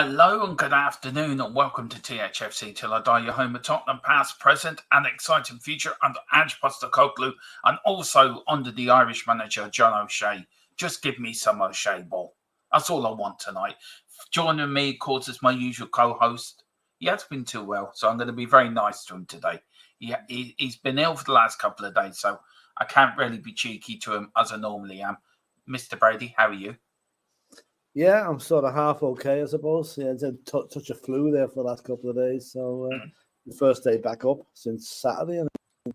Hello and good afternoon and welcome to Thfc Till I Die, your home of Tottenham past, present and exciting future under Ange and also under the Irish manager John O'Shea. Just give me some O'Shea ball. That's all I want tonight. Joining me, of course, is my usual co-host. He has been too well, so I'm going to be very nice to him today. He's been ill for the last couple of days, so I can't really be cheeky to him as I normally am. Mr. Brady, how are you? Yeah, I'm sort of half okay, I suppose. Yeah, I had touch of flu there for the last couple of days. So the first day back up since Saturday. And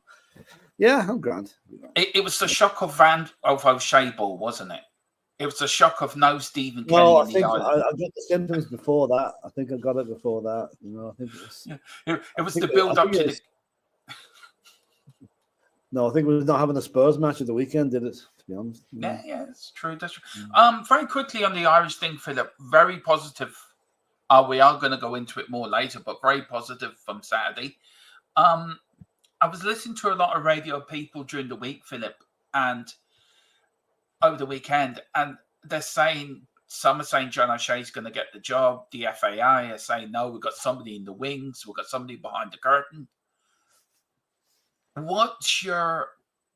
yeah, I'm grand. It was the shock of O'Shea ball, wasn't it? It was the shock of no Stephen Kenny. No, I think I got the symptoms before that. I think I got it before that. You know, I think it was. Yeah. It was the build up to the. No, I think it was not having a Spurs match at the weekend, did it? To be honest. Yeah, it's true. That's true. Very quickly on the Irish thing, Philip. Very positive. We are going to go into it more later, but very positive from Saturday. I was listening to a lot of radio people during the week, Philip, and over the weekend, and they're saying, some are saying John O'Shea's going to get the job. The FAI are saying, no, we've got somebody in the wings. We've got somebody behind the curtain. What's your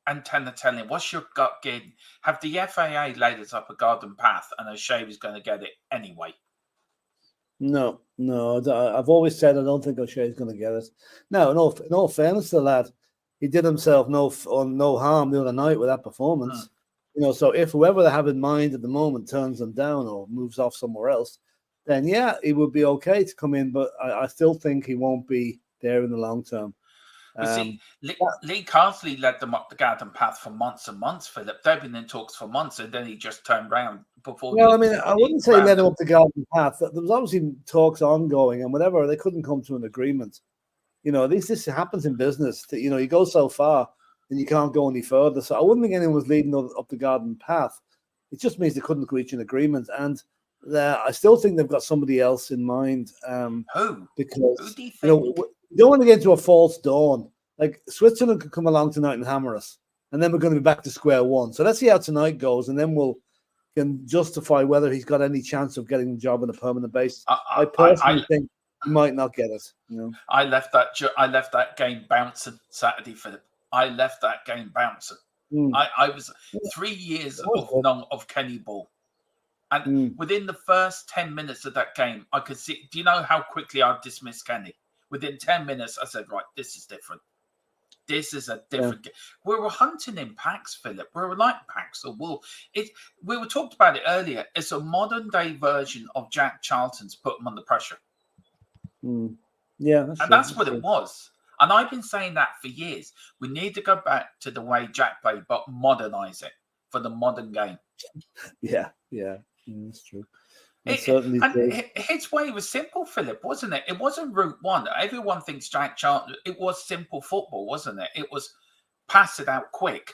antenna telling? What's your gut getting? Have the FAA laid us up a garden path and O'Shea was going to get it anyway? No. I've always said I don't think O'Shea's going to get it. No, in all fairness to the lad, he did himself no harm the other night with that performance. You know, so if whoever they have in mind at the moment turns them down or moves off somewhere else, then yeah, he would be okay to come in. But I still think he won't be there in the long term. See, Lee Carsley led them up the garden path for months and months, Philip. They've been in talks for months, and then he just turned round before. Well, I mean, I wouldn't say led him up the garden path. There was obviously talks ongoing, and whatever, they couldn't come to an agreement. You know, this happens in business. That, you know, you go so far, and you can't go any further. So I wouldn't think anyone was leading up the garden path. It just means they couldn't reach an agreement, and I still think they've got somebody else in mind. Who? Because Who do you think? You know, you don't want to get into a false dawn. Like Switzerland could come along tonight and hammer us, and then we're going to be back to square one. So let's see how tonight goes, and then we'll can justify whether he's got any chance of getting the job on a permanent basis. I personally think he might not get it. You know, I left that game bouncing Saturday, Philip. I left that game bouncing. I was 3 years of Kenny ball, and within the first 10 minutes of that game, I could see. Do you know how quickly I dismissed Kenny? Within 10 minutes, I said, right, this is different. This is a different game. We were hunting in packs, Philip. We were like packs of wolves. We were talked about it earlier. It's a modern day version of Jack Charlton's Put Him Under Pressure. Yeah, that's what it was. And I've been saying that for years. We need to go back to the way Jack played, but modernize it for the modern game. Yeah, that's true. His way was simple, Philip, wasn't it? It wasn't route one. Everyone thinks Jack Charlton. It was simple football, wasn't it? It was pass it out quick.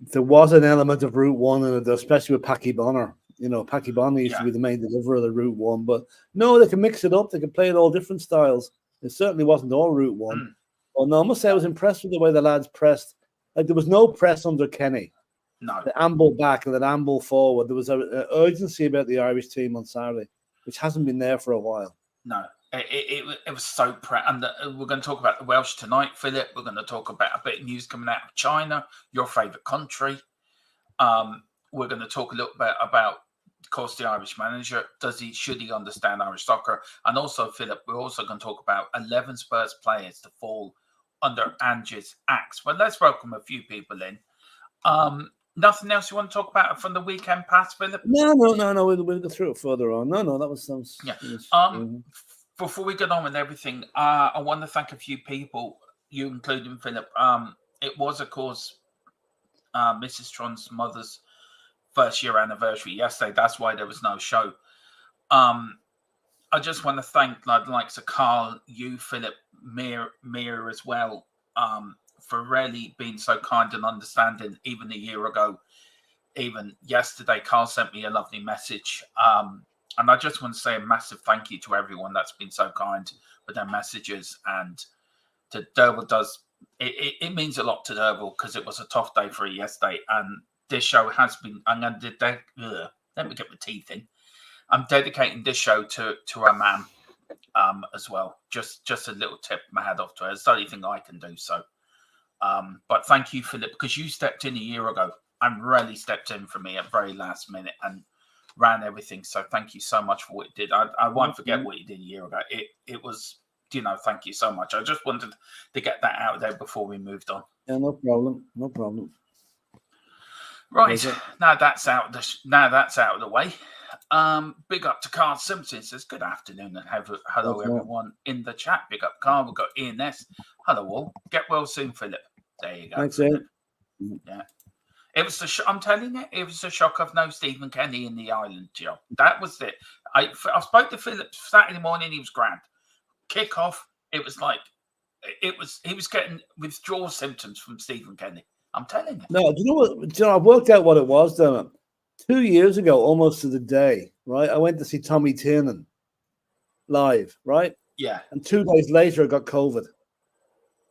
There was an element of route one, and especially with Packy Bonner. You know, Packy Bonner used to be the main deliverer of the route one, but no, they can mix it up. They can play it all different styles. It certainly wasn't all route one. Well, no, I must say I was impressed with the way the lads pressed. Like there was no press under Kenny. No. The amble back and then amble forward. There was an urgency about the Irish team on Saturday, which hasn't been there for a while. No, it was so and we're going to talk about the Welsh tonight, Philip. We're going to talk about a bit of news coming out of China, your favourite country. We're going to talk a little bit about, of course, the Irish manager. Should he understand Irish soccer? And also, Philip, we're also going to talk about 11 Spurs players to fall under Ange's axe. But let's welcome a few people in. Nothing else you want to talk about from the weekend past, Philip? No. We'll go through it further on. No, that was Before we get on with everything, I want to thank a few people, you including Philip. It was, of course, Mrs. Tron's mother's first-year anniversary yesterday. That's why there was no show. I just want to thank the likes of Carl, you, Philip, Mia as well, for really being so kind and understanding. Even a year ago, even yesterday, Carl sent me a lovely message. And I just want to say a massive thank you to everyone that's been so kind with their messages. And to Derval it means a lot to Derval because it was a tough day for her yesterday. And this show has been, let me get my teeth in. I'm dedicating this show to our man as well. Just a little tip my hat off to her. It's the only thing I can do. So, but thank you, Philip, because you stepped in a year ago and really stepped in for me at very last minute and ran everything. So thank you so much for what you did. I won't forget what you did a year ago. It was, thank you so much. I just wanted to get that out there before we moved on. Yeah, no problem. No problem. Right, now that's out of the way. Big up to Carl Simpson. Says good afternoon and hello everyone in the chat. Big up Carl. We've got Ian S. Hello all. Get well soon, Philip. There you go. Thanks, Ian. Yeah, it was I'm telling you, it was a shock of no Stephen Kenny in the Island job. That was it. I spoke to Philip Saturday morning. He was grand. Kick off. It was like he was getting withdrawal symptoms from Stephen Kenny. I'm telling you. No, do you know what? I worked out what it was, Dermot. 2 years ago, almost to the day, right? I went to see Tommy Tiernan live, right? Yeah. And 2 days later, I got COVID.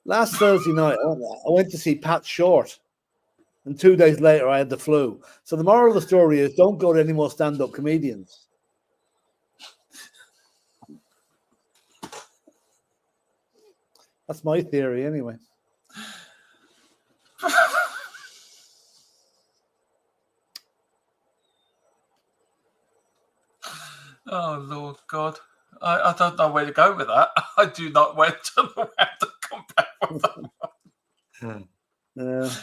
Last Thursday night, I went to see Pat Short. And 2 days later, I had the flu. So the moral of the story is don't go to any more stand-up comedians. That's my theory anyway. Oh, Lord God. I don't know where to go with that. I do not know how to come back with that.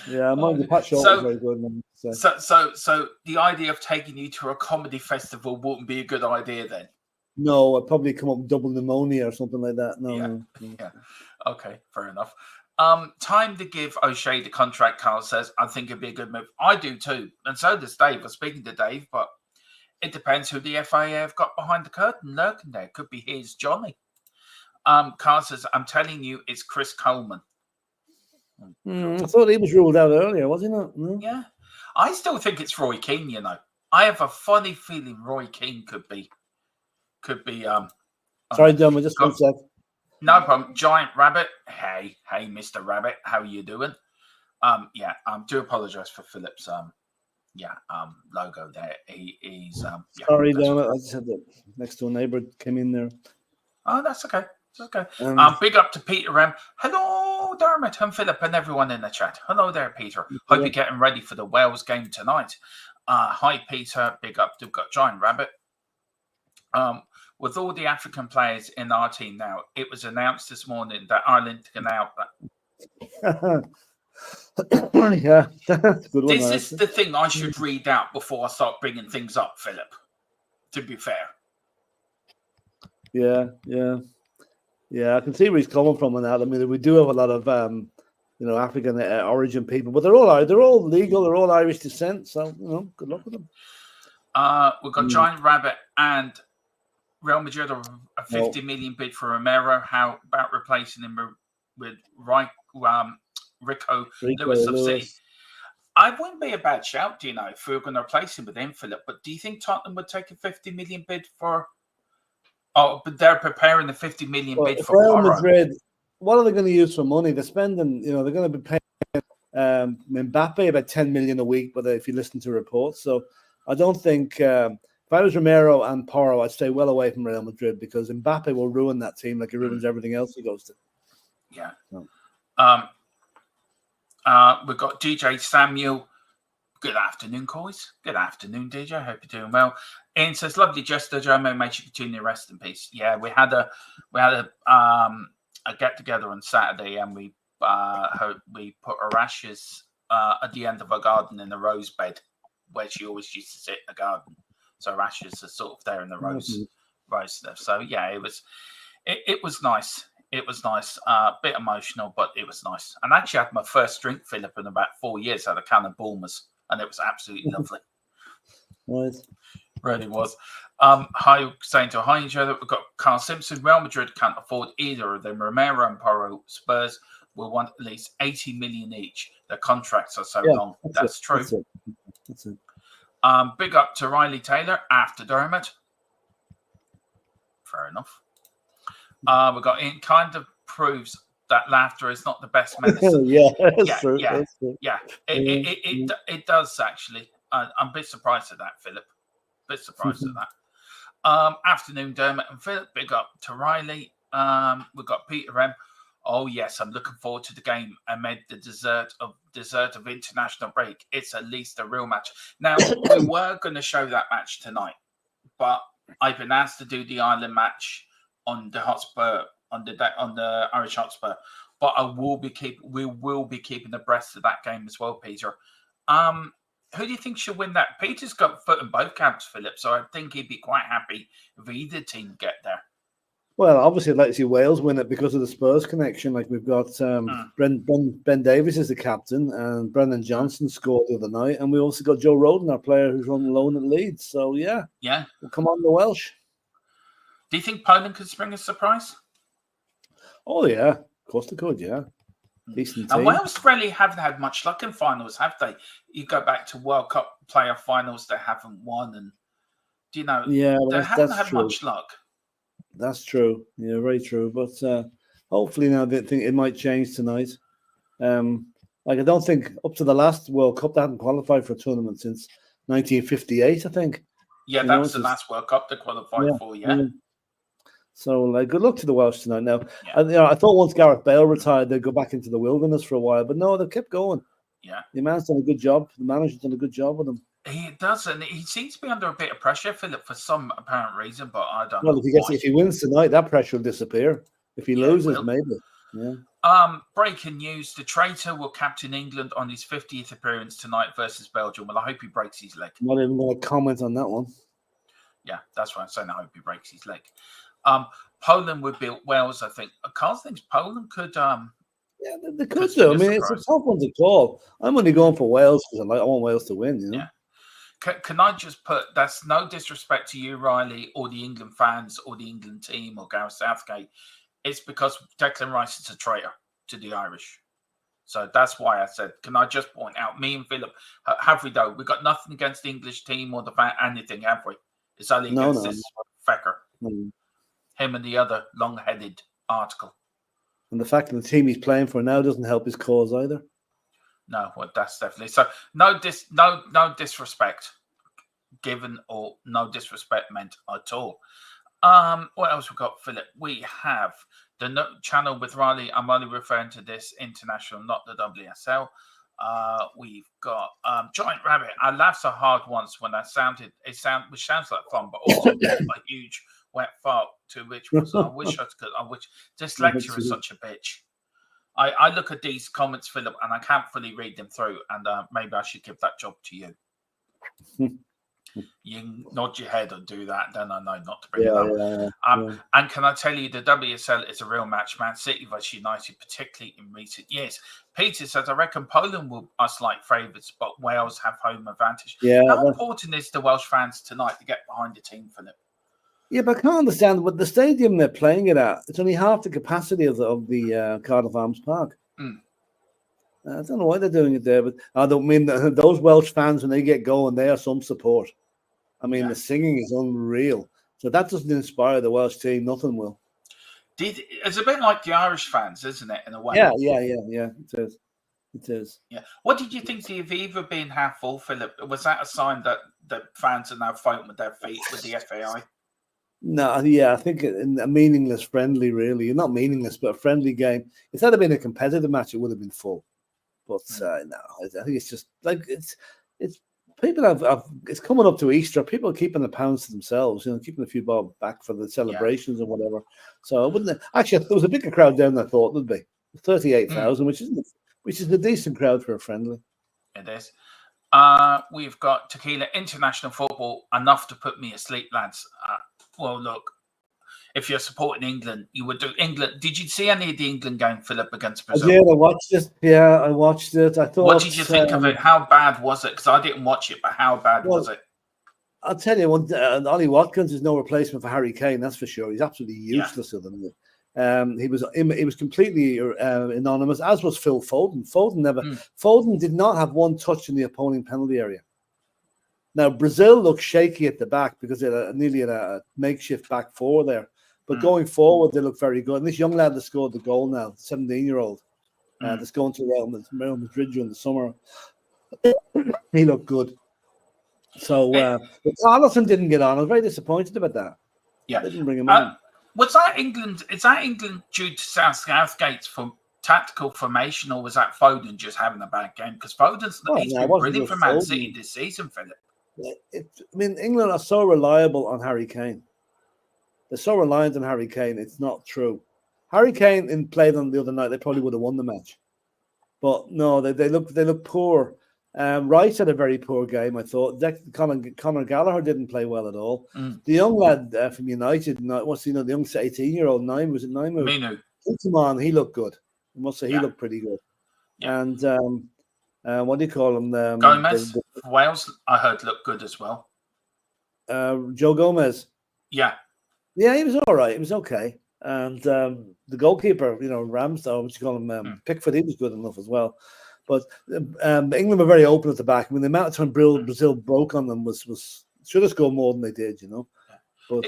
Yeah, mind the Pat Short was very good. Man, so the idea of taking you to a comedy festival wouldn't be a good idea then? No, I'd probably come up with double pneumonia or something like that. No. Yeah. Okay, fair enough. Time to give O'Shea the contract, Carl says. I think it'd be a good move. I do too. And so does Dave. I was speaking to Dave, but it depends who the FIA have got behind the curtain lurking there. Could be his Johnny. Carl says, I'm telling you, it's Chris Coleman. I thought he was ruled out earlier, was he not? No? Yeah. I still think it's Roy Keane, I have a funny feeling Roy Keane could be sorry, Dermot, just 1 sec. No problem. Giant Rabbit. Hey, Mr. Rabbit, how are you doing? Do apologize for Philip's logo there. He's sorry, Dermot. I just had the next door neighbor came in there. Oh, that's okay. It's okay. Big up to Peter M. Hello, Dermot and Philip and everyone in the chat. Hello there, Peter. Hope you're getting ready for the Wales game tonight. Hi, Peter. Big up. We've got Giant Rabbit. With all the African players in our team now, it was announced this morning that Ireland can out. Yeah, that's a good one. This is the thing I should read out before I start bringing things up, Philip. To be fair. Yeah. I can see where he's coming from on that. I mean, we do have a lot of African origin people, but they're all legal. They're all Irish descent. So good luck with them. We've got Giant Rabbit and Real Madrid are a 50 million bid for Romero. How about replacing him with Rico Lewis of City? I wouldn't be a bad shout, if we were going to replace him with him, Philip. But do you think Tottenham would take a 50 million bid for? Oh, but they're preparing the 50 million bid for Real Madrid. What are they going to use for money? They're spending, they're going to be paying Mbappe about 10 million a week, but if you listen to reports. So I don't think if I was Romero and Porro, I'd stay well away from Real Madrid because Mbappe will ruin that team like he ruins everything else he goes to. Yeah. We've got DJ Samuel. Good afternoon, guys. Good afternoon, DJ. Hope you're doing well. Ian says, lovely gesture, Jomo. Make sure you continue, rest in peace. Yeah, we had a get together on Saturday, and we put her ashes at the end of her garden in a rose bed where she always used to sit in the garden. So her ashes are sort of there in the rose stuff. So yeah, it was nice. It was nice. A bit emotional, but it was nice. And I actually had my first drink, Philip, in about 4 years. I had a can of Bulmers, and it was absolutely lovely. Nice. Really was. Saying to hi each other, we've got Carl Simpson. Real Madrid can't afford either of them. Romero and Porro. Spurs will want at least 80 million each. Their contracts are so long. That's true. That's it. Big up to Riley Taylor after Dermot. Fair enough. We got it kind of proves that laughter is not the best medicine. That's true. It does actually. I'm a bit surprised at that, Philip. A bit surprised at that. Afternoon, Dermot and Philip. Big up to Riley. We've got Peter M. Oh yes, I'm looking forward to the game amid the desert of international break. It's at least a real match. Now we were going to show that match tonight, but I've been asked to do the Ireland match on the Hotspur on the Irish Hotspur. But we will be keeping abreast of that game as well, Peter. Who do you think should win that? Peter's got foot in both camps, Philip, so I think he'd be quite happy if either team get there. Well, obviously, I'd like to see Wales win it because of the Spurs connection. Like we've got Ben Davies is the captain, and Brendan Johnson scored the other night, and we also got Joe Roden, our player who's on loan at Leeds. So yeah, we'll come on the Welsh. Do you think Poland could spring a surprise? Oh yeah, of course they could. Yeah. Decent team. And Wales really haven't had much luck in finals, have they? You go back to World Cup playoff finals, they haven't won, and they haven't had much luck. That's true. Yeah, very true. But hopefully now they think it might change tonight. Like I don't think up to the last World Cup they hadn't qualified for a tournament since 1958. I think. Yeah, that was the last World Cup they qualified for. Yeah. So, like, good luck to the Welsh tonight. Now, I thought once Gareth Bale retired, they'd go back into the wilderness for a while, but no, they kept going. Yeah, the man's done a good job. The manager's done a good job with him. He does, and he seems to be under a bit of pressure, Philip, for some apparent reason. But I don't know. Well, if he wins tonight, that pressure will disappear. If he loses, maybe. Yeah. Breaking news: the traitor will captain England on his 50th appearance tonight versus Belgium. Well, I hope he breaks his leg. I'm not even going to comment on that one. Yeah, that's what I'm saying. I hope he breaks his leg. Poland would beat Wales, I think. Carl thinks Poland could. Yeah, they could do. I mean, it's a tough one to call. I'm only going for Wales because I want Wales to win. You know. Yeah. Can I just put? That's no disrespect to you, Riley, or the England fans, or the England team, or Gareth Southgate. It's because Declan Rice is a traitor to the Irish. So that's why I said, can I just point out, me and Philip, have we though? We've got nothing against the English team or the fan, anything, have we? It's only against this fecker. No. Him and the other long-headed article. And the fact that the team he's playing for now doesn't help his cause either. No, well, that's definitely so. No disrespect given, or no disrespect meant at all. What else we got, Philip? We have the channel with Riley. I'm only referring to this international, not the WSL. We've got Giant Rabbit. I laughed so hard once when which sounds like fun, but also a huge wet fart. To which was I wish dyslexia is such a bitch. I look at these comments, Philip, and I can't fully read them through, and maybe I should give that job to you. You can nod your head or do that, then I know not to bring it up. And can I tell you, the WSL is a real match. Man City versus United, particularly in recent years. Peter says, I reckon Poland will are slight favourites, but Wales have home advantage. Yeah, how important is the Welsh fans tonight to get behind the team, Philip? Yeah, but I can't understand. But the stadium they're playing it at, it's only half the capacity of the Cardiff Arms Park. I don't know why they're doing it there, but I don't mean those Welsh fans, when they get going, they are some support. I mean, the singing is unreal. So that doesn't inspire the Welsh team. Nothing will. It's a bit like the Irish fans, isn't it, in a way? Yeah. It is. Yeah. What did you think the Aviva being half full, Philip? Was that a sign that the fans are now fighting with their feet with the FAI? No, I think a meaningless friendly, really. Not meaningless, but a friendly game. If that had been a competitive match, it would have been full. But no, I think it's just like it's people have it's coming up to Easter. People are keeping the pounds to themselves, keeping a few bob back for the celebrations and whatever. So it wouldn't actually. There was a bigger crowd down than I thought there'd be. 38,000, which is a decent crowd for a friendly. It is. We've got Tequila International Football, enough to put me asleep, lads. Well, look, if you're supporting England, you would do England. Did you see any of the England game, Philip, against Brazil? I did. I watched it. Yeah, I watched it. I thought. What did you think of it? How bad was it? Because I didn't watch it, but how bad was it? I'll tell you, Ollie Watkins is no replacement for Harry Kane. That's for sure. He's absolutely useless with them. He was completely anonymous, as was Phil Foden. Foden did not have one touch in the opponent penalty area. Now, Brazil looked shaky at the back because they nearly had a makeshift back four there. But going forward, they look very good. And this young lad that scored the goal now, 17-year-old, that's going to Real Madrid during the summer, he looked good. So, but Alisson didn't get on. I was very disappointed about that. Yeah. They didn't bring him in. Was that England? Is that England due to Southgate's for tactical formation, or was that Foden just having a bad game? Because he's been brilliant for Man City this season, Philip. England are so reliable on Harry Kane. They're so reliant on Harry Kane. It's not true. Harry Kane played on the other night. They probably would have won the match, but no, they look poor. Rice had a very poor game, I thought. Conor Gallagher didn't play well at all. The young lad from United, the young 18-year-old, was it Nine? Minu. He looked good. I must say, he looked pretty good. Yeah. And what do you call him? Gomez for Wales, I heard looked good as well. Joe Gomez. Yeah. Yeah, he was all right. He was okay. And the goalkeeper, Ramsdale, what you call him, Pickford, he was good enough as well. But England were very open at the back. I mean, the amount of time Brazil broke on them was should have scored more than they did, But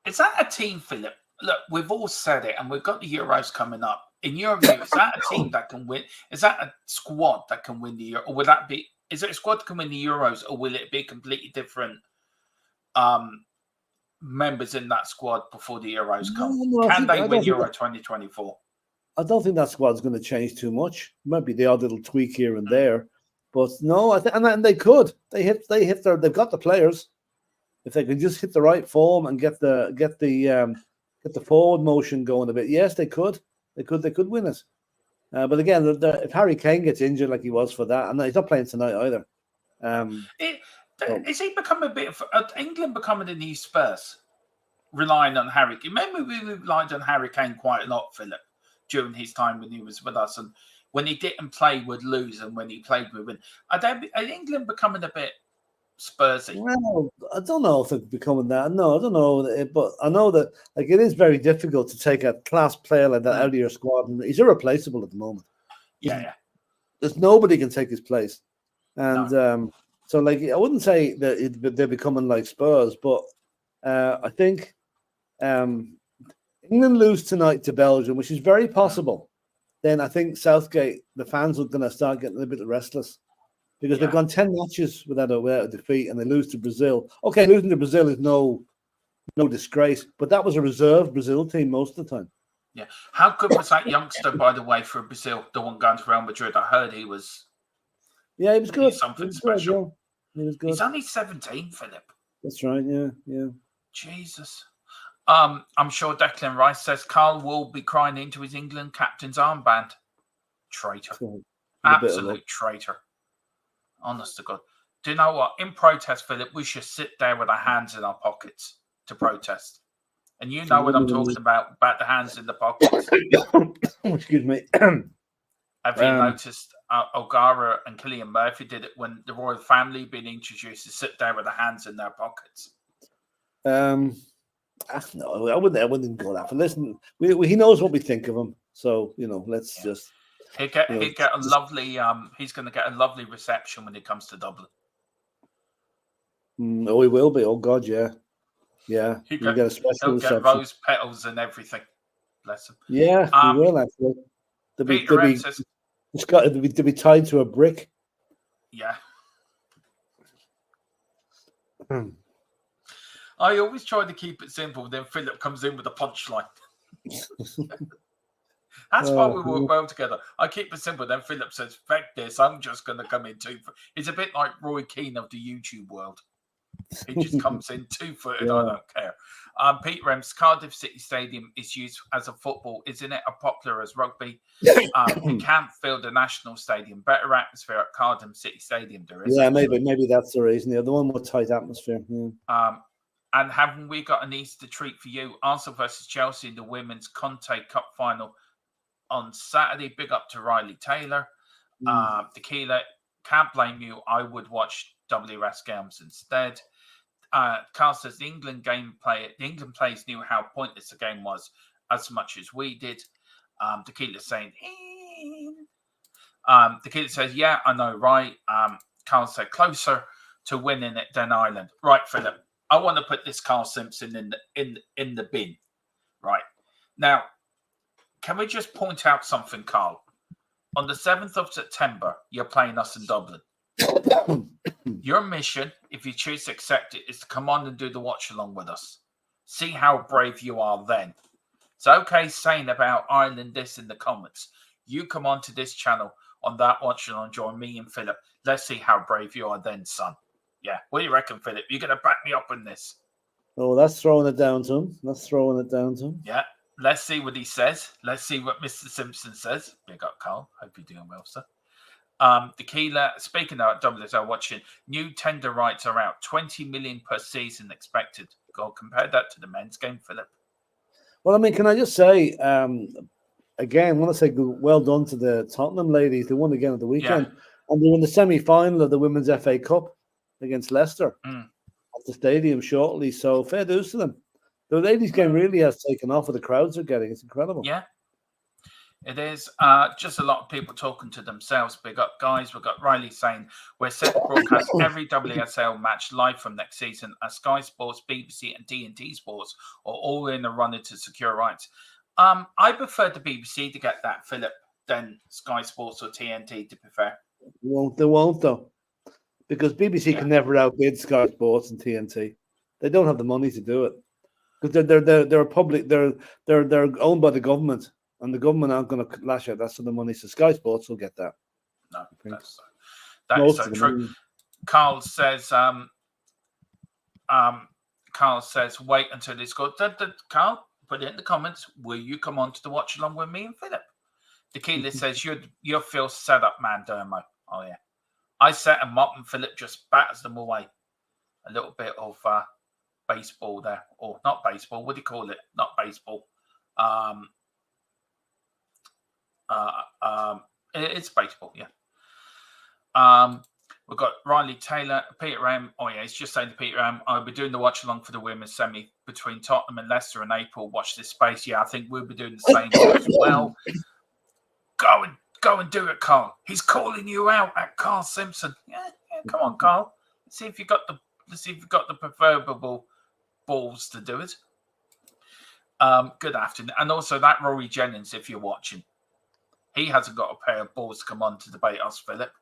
is that a team, Philip? Look, we've all said it, and we've got the Euros coming up. In your view, is that a team that can win? Is that a squad that can win the Euro? Or will that be? Is it a squad that can win the Euros, or will it be completely different members in that squad before the Euros come? Can they win Euro 2024? I don't think that squad's going to change too much. Might be the odd little tweak here and there, but no, and they could. They've got the players. If they can just hit the right form and get the forward motion going a bit, yes, they could. They could win it. But again, if Harry Kane gets injured like he was for that, and he's not playing tonight either. Is he becoming a bit of England becoming the new Spurs, relying on Harry Kane? Remember, we relied on Harry Kane quite a lot, Philip, during his time when he was with us, and when he didn't play, would lose, and when he played, would win. Are England becoming a bit Spursy? Well, I don't know if they're becoming that. No, I don't know, but I know that it is very difficult to take a class player like that out of your squad, and he's irreplaceable at the moment. Yeah. There's nobody can take his place, and so I wouldn't say that they're becoming like Spurs, but I think England lose tonight to Belgium, which is very possible. Then I think Southgate, the fans are going to start getting a bit restless. Because they've gone 10 matches without a defeat, and they lose to Brazil. Okay, losing to Brazil is no disgrace, but that was a reserve Brazil team most of the time. Yeah. How good was that youngster, by the way, for Brazil, the one going to Real Madrid? I heard he was... Yeah, he was good. Something special. He was good. He's only 17, Philip. That's right, yeah. Jesus. I'm sure Declan Rice says Carl will be crying into his England captain's armband. Traitor. Absolute traitor. Honest to God. Do you know what? In protest, Philip, we should sit there with our hands in our pockets to protest. And you know what I'm talking about the hands in the pockets. Excuse me. Have you noticed O'Gara and Cillian Murphy did it when the royal family being introduced to sit there with their hands in their pockets? No, I wouldn't go that. But listen, he knows what we think of him. So, let's just... He'll get a lovely. He's going to get a lovely reception when he comes to Dublin. Oh, he will be. Oh God, yeah. He'll get a special reception. Get rose petals and everything. Bless him. Yeah, he will actually. They'll be tied to a brick. Yeah. I always try to keep it simple. Then Philip comes in with a punchline. That's why we work well together. I keep it simple. Then Philip says, "Fuck this! I'm just going to come in 2 foot." It's a bit like Roy Keane of the YouTube world. He just comes in 2-footed. I don't care. Pete Rems, Cardiff City Stadium is used as a football. Isn't it as popular as rugby? You can't fill the National Stadium. Better atmosphere at Cardiff City Stadium. There is. Yeah, maybe that's the reason. Yeah, the one with tight atmosphere. Yeah. And haven't we got an Easter treat for you? Arsenal versus Chelsea in the Women's Conte Cup final on Saturday. Big up to Riley Taylor. Tequila, can't blame you. I would watch WRS games instead. Carl says the England players knew how pointless the game was as much as we did. Tequila saying, Tequila says, yeah, I know, right? Carl said closer to winning it than Ireland. Right, Philip. I want to put this Carl Simpson in the bin. Right. Now, can we just point out something, Carl? On the 7th of September, you're playing us in Dublin. Your mission, if you choose to accept it, is to come on and do the watch along with us. See how brave you are then. It's okay saying about Ireland this in the comments. You come onto this channel on that watching and join me and Philip. Let's see how brave you are then, son. Yeah. What do you reckon, Philip? You're going to back me up on this? Oh, that's throwing it down to him. Yeah. Let's see what he says. Let's see what Mr. Simpson says. Big up, Carl. Hope you're doing well, sir. Tequila, speaking of WSL watching, new tender rights are out. 20 million per season expected. Go compare that to the men's game, Philip. Well, I mean, can I just say, again, I want to say well done to the Tottenham ladies. They won again at the weekend. Yeah. And they're in the semi-final of the Women's FA Cup against Leicester at the stadium shortly. So fair dues to them. The ladies' game really has taken off with the crowds they're getting. It's incredible. Yeah. It is just a lot of people talking to themselves. Big up, guys. We've got Riley saying we're set to broadcast every WSL match live from next season as Sky Sports, BBC and TNT Sports are all in a running to secure rights. I prefer the BBC to get that, Philip, than Sky Sports or TNT, to be fair. They won't though, because BBC can never outbid Sky Sports and TNT. They don't have the money to do it because they're public. They're owned by the government. And the government aren't going to lash out that sort of money, so Sky Sports will get that. No, that is so true. Carl says, wait until this goes. Carl, put it in the comments. Will you come on to the watch along with me and Philip? Tequila says, you're Phil set up, man, Dermo. Oh, yeah. I set them up and Philip just batters them away. A little bit of baseball there. Or not baseball. What do you call it? Not baseball. It's baseball, yeah. We've got Riley Taylor, Peter M. Oh yeah, he's just saying to Peter M. I'll be doing the watch along for the women's semi between Tottenham and Leicester in April. Watch this space. Yeah, I think we'll be doing the same as well. Go and do it, Carl. He's calling you out at Carl Simpson. Yeah, come on, Carl. Let's see if you got the preferable balls to do it. Good afternoon, and also that Rory Jennings, if you're watching. He hasn't got a pair of balls to come on to debate us, Philip.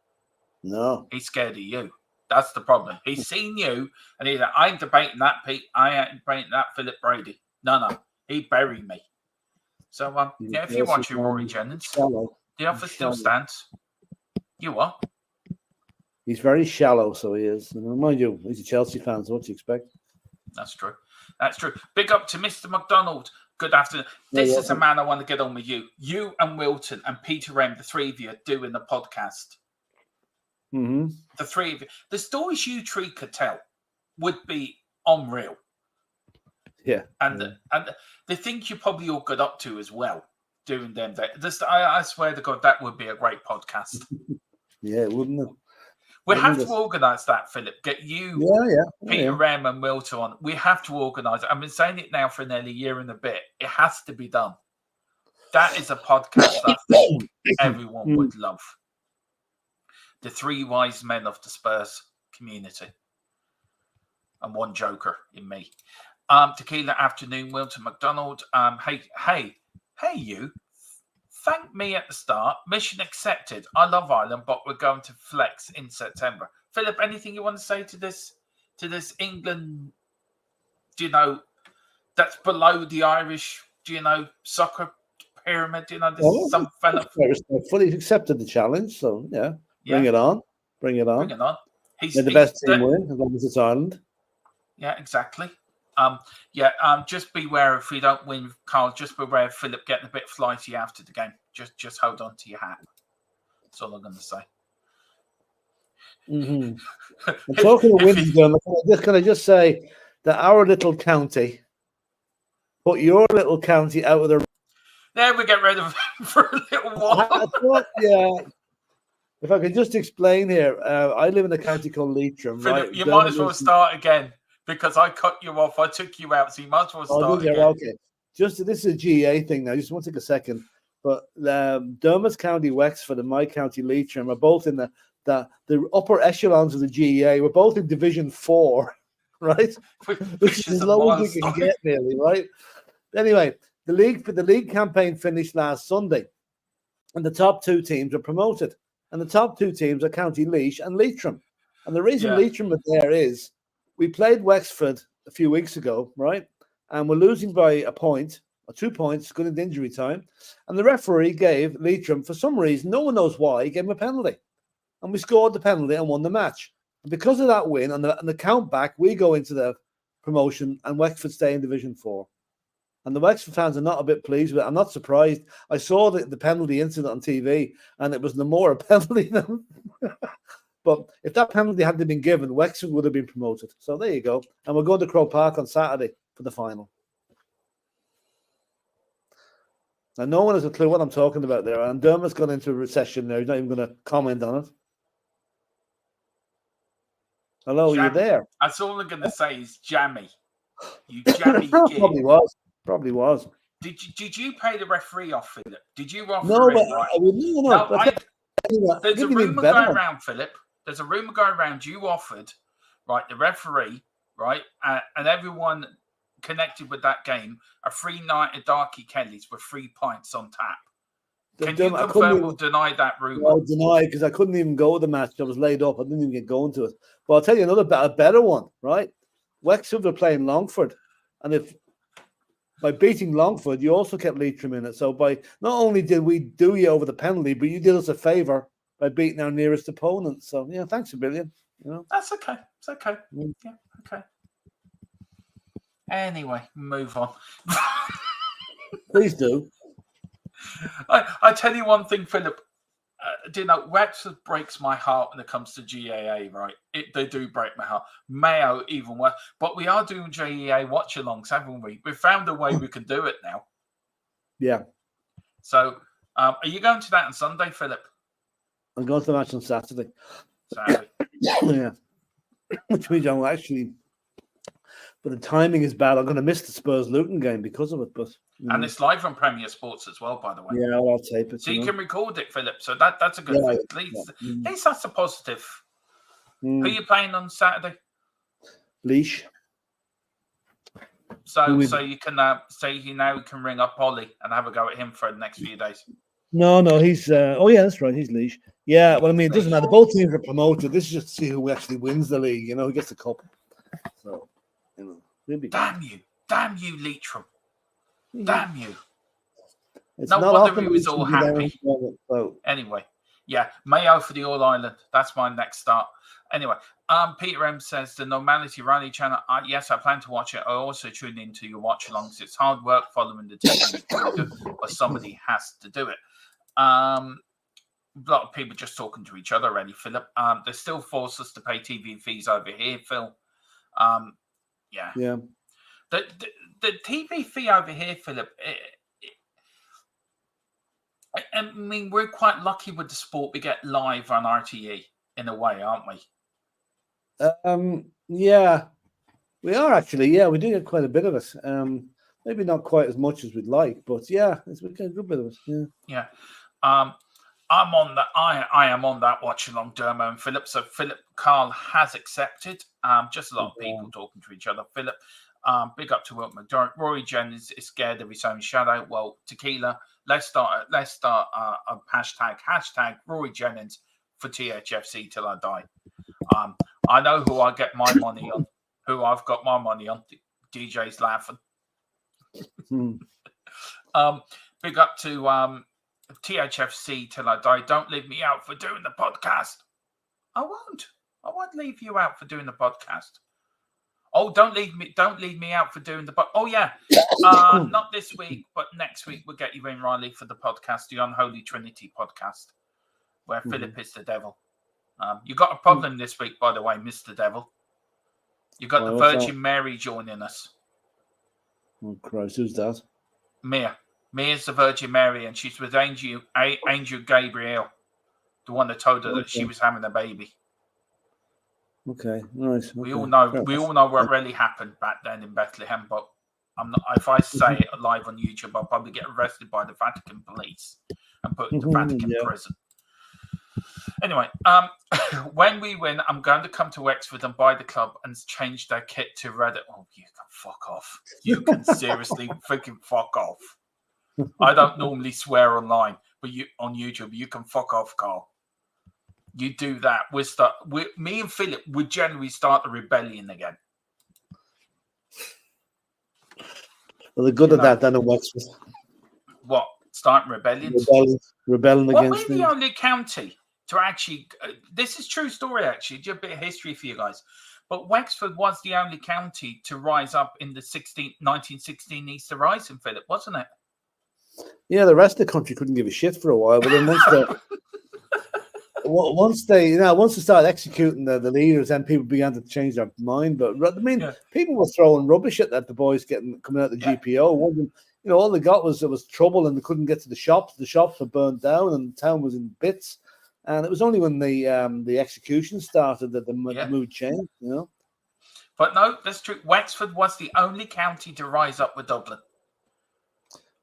No. He's scared of you. That's the problem. He's seen you, and he's like, I ain't debating that, Pete. I ain't debating that, Philip Brady. No. He buried me. So, if you're watching Rory Jennings, the offer still stands. You what? He's very shallow, so he is. And mind you, he's a Chelsea fan, so what do you expect? That's true. Big up to Mr. McDonald. Good afternoon. This is a man I want to get on with you. You and Wilton and Peter M, the three of you, are doing the podcast. Mm-hmm. The three of you. The stories you three could tell would be unreal. Yeah. And the things you probably all got up to as well, doing them. I swear to God, that would be a great podcast. Yeah, wouldn't it? We have to organise that, Philip. Get you, Peter M and Wilton on. We have to organise it. I've been saying it now for nearly a year and a bit. It has to be done. That is a podcast I think everyone would love. The three wise men of the Spurs community. And one joker in me. Tequila afternoon, Wilton McDonald. Hey, you. Thank me at the start. Mission accepted. I love Ireland, but we're going to flex in September. Philip, anything you want to say to this England, that's below the Irish, soccer pyramid? Some fella. Fully accepted the challenge, so bring it on. He's the best team win, as long as it's Ireland. Yeah, exactly. Just beware if we don't win, Carl. Just beware of Philip getting a bit flighty after the game. Just hold on to your hat. That's all I'm going to say. Mm-hmm. I'm talking to Winston. Can I just say that our little county put your little county out of the. There we get rid of him for a little while. If I could just explain here, I live in a county called Leitrim. Philip, right? You might as well start again. Because I cut you off, I took you out, so you might as well start again. Okay. This is a GA thing now. Just want to take a second. But Dermot's County Wexford and my county Leitrim are both in the upper echelons of the GA. We're both in Division 4, right? Which is as low as we can get, nearly, right? Anyway, the league campaign finished last Sunday, and the top two teams are promoted. And the top two teams are County Laois and Leitrim. And the reason Leitrim are there is we played Wexford a few weeks ago, right? and we're losing by a point or 2 points, going into injury time. And the referee gave Leitrim, for some reason, no one knows why, he gave him a penalty. And we scored the penalty and won the match. And because of that win and the count back, we go into the promotion and Wexford stay in Division 4. And the Wexford fans are not a bit pleased with it. I'm not surprised. I saw the penalty incident on TV, and it was no more a penalty than. But if that penalty hadn't been given, Wexford would have been promoted. So there you go. And we're going to Croke Park on Saturday for the final. Now, no one has a clue what I'm talking about there. And Dermot's gone into a recession there. He's not even going to comment on it. Hello, Jammy. are you there? That's all I'm going to say is jammy. You jammy gig. Probably was. Did you pay the referee off, Philip? Did you offer No, him? but Right? There's a rumour going around, around, Philip. There's a rumour going around. You offered, right, the referee, right, and everyone connected with that game a free night at Darky Kelly's with 3 pints on tap. Can you confirm or deny that rumour? I'll deny, because I couldn't even go to the match. I was laid up. I didn't even get going to it. But I'll tell you a better one, right? Wexford were playing Longford. And if by beating Longford, you also kept Leitrim in it. So by not only did we do you over the penalty, but you did us a favour by beating our nearest opponent. So, yeah, thanks a billion. You know? That's okay. It's okay. Yeah, okay. Anyway, move on. Please do. I tell you one thing, Philip. Do you know, Wexford breaks my heart when it comes to GAA, right? They do break my heart. Mayo even worse. But we are doing GAA watch-alongs, haven't we? We've found a way we can do it now. Yeah. So, are you going to that on Sunday, Philip? I'm going to the match on Saturday. Saturday. Yeah. Which means I'm actually... But the timing is bad. I'm going to miss the Spurs-Luton game because of it. But and it's live on Premier Sports as well, by the way. Yeah, I'll tape it. So you can record it, Philip. So that's a good thing. At least that's a positive. Who are you playing on Saturday? Leash. So you can you now can ring up Ollie and have a go at him for the next few days. No, he's oh yeah, that's right. He's Leash. Yeah, well, I mean, it doesn't matter. Both teams are promoted. This is just to see who actually wins the league. You know, who gets the cup. So. Damn you, Leitrim. Damn you. It's no wonder he was all happy. So. Anyway, yeah, Mayo for the All Ireland. That's my next start. Anyway, Peter M says the Normality Rally channel. Yes, I plan to watch it. I also tune into your watch alongs. It's hard work following the TV, but somebody has to do it. A lot of people just talking to each other already, Philip. They still force us to pay TV fees over here, Phil. Yeah. The TV fee over here, Philip. I mean, we're quite lucky with the sport we get live on RTE in a way, aren't we? Yeah, we are actually. Yeah, we do get quite a bit of it. Maybe not quite as much as we'd like, but yeah, we get a good bit of it. Yeah. Yeah. I'm on that. I am on that watch along, Dermo and Philip. So Philip Carl has accepted. Just a lot of people talking to each other. Philip, big up to Wilt McDermott. Rory Jennings is scared of his own shadow. Well, tequila. Let's start a hashtag Rory Jennings for THFC till I die. I know who I get my money on. Who I've got my money on. DJ's laughing. Big up to THFC till I die. Don't leave me out for doing the podcast. I won't leave you out for doing the podcast. Oh, don't leave me out for doing the podcast. Oh yeah. Not this week, but next week we'll get you in, Riley, for the podcast, the Unholy Trinity podcast, where Philip is the devil. You got a problem this week, by the way, Mr. Devil. You got the Virgin Mary joining us. Oh Christ, who's that? Mia. Mia's the Virgin Mary, and she's with Angel Gabriel, the one that told her that she was having a baby. Okay, nice. We all know what really happened back then in Bethlehem, but I'm not. If I say it live on YouTube, I'll probably get arrested by the Vatican police and put in the Vatican prison. Anyway, when we win, I'm going to come to Wexford and buy the club and change their kit to red. Oh, you can fuck off. You can seriously freaking fuck off. I don't normally swear online, but on YouTube, you can fuck off, Carl. You do that. Me and Philip would generally start the rebellion again. Well, they're good at that down in Wexford. What? Starting rebellions? Rebelling What against we're the things. only county to actually. This is true story, actually. Just a bit of history for you guys. But Wexford was the only county to rise up in the 1916 Easter Rising, Philip, wasn't it? Yeah, the rest of the country couldn't give a shit for a while, but then once they started executing the leaders, then people began to change their mind. But I mean, people were throwing rubbish at the boys coming out the GPO. All they got was there was trouble and they couldn't get to the shops. The shops were burned down and the town was in bits. And it was only when the execution started that the mood changed. But no, that's true. Wexford was the only county to rise up with Dublin.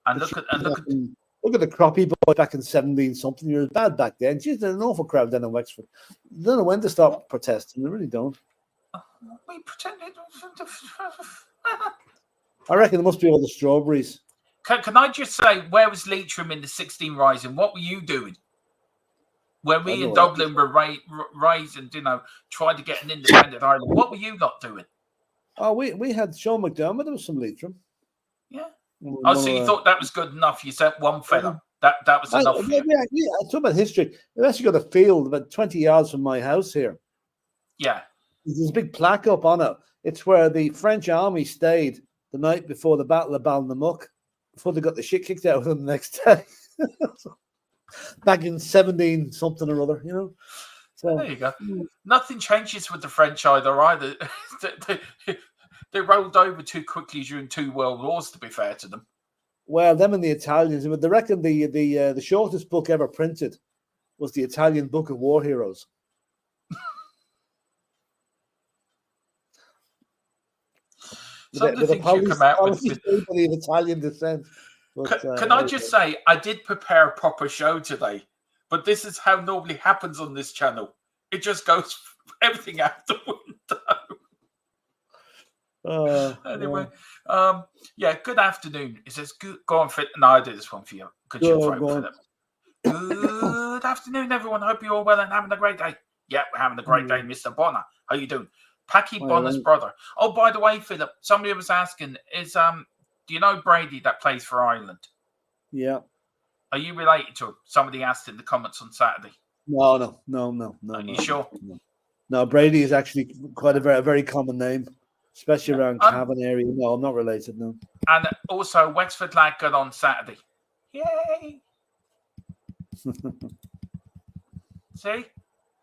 And look at the crappie boy back in 17-something years. Bad back then. Jeez, there's an awful crowd down in Wexford. They don't know when to stop protesting. They really don't. We pretended. I reckon it must be all the strawberries. Can I just say, where was Leitrim in the 16 Rising? What were you doing? When we in Dublin were rising, trying to get an independent Ireland, what were you lot doing? Oh, we had Sean McDermott. There was some Leitrim. Yeah. Oh, so you thought that was good enough? You sent one fella. That was enough. Yeah. I talk about history. We've actually got a field about 20 yards from my house here. Yeah. There's a big plaque up on it. It's where the French army stayed the night before the Battle of Balnamuck, before they got the shit kicked out of them the next day. Back in 17-something or other, So there you go. Nothing changes with the French either. They rolled over too quickly during 2 world wars, to be fair to them. Well, them and the Italians. But they reckon the shortest book ever printed was the Italian Book of War Heroes. Some of the things you come out with of Italian descent. But, can I just say, I did prepare a proper show today, but this is how normally happens on this channel. It just goes everything out the window. Anyway, good afternoon. It says, go on, Philip. No, I did this one for you. Good afternoon, everyone. Hope you're all well and having a great day. Yeah, we're having a great day, Mr. Bonner. How you doing? Packy Bonner's brother. Oh, by the way, Philip, somebody was asking, do you know Brady that plays for Ireland? Yeah. Are you related to him? Somebody asked in the comments on Saturday. No. Are you sure? No, Brady is actually quite a very common name, especially around Cavan area. No, I'm not related, no. And also, Wexford lad got on Saturday. Yay! See?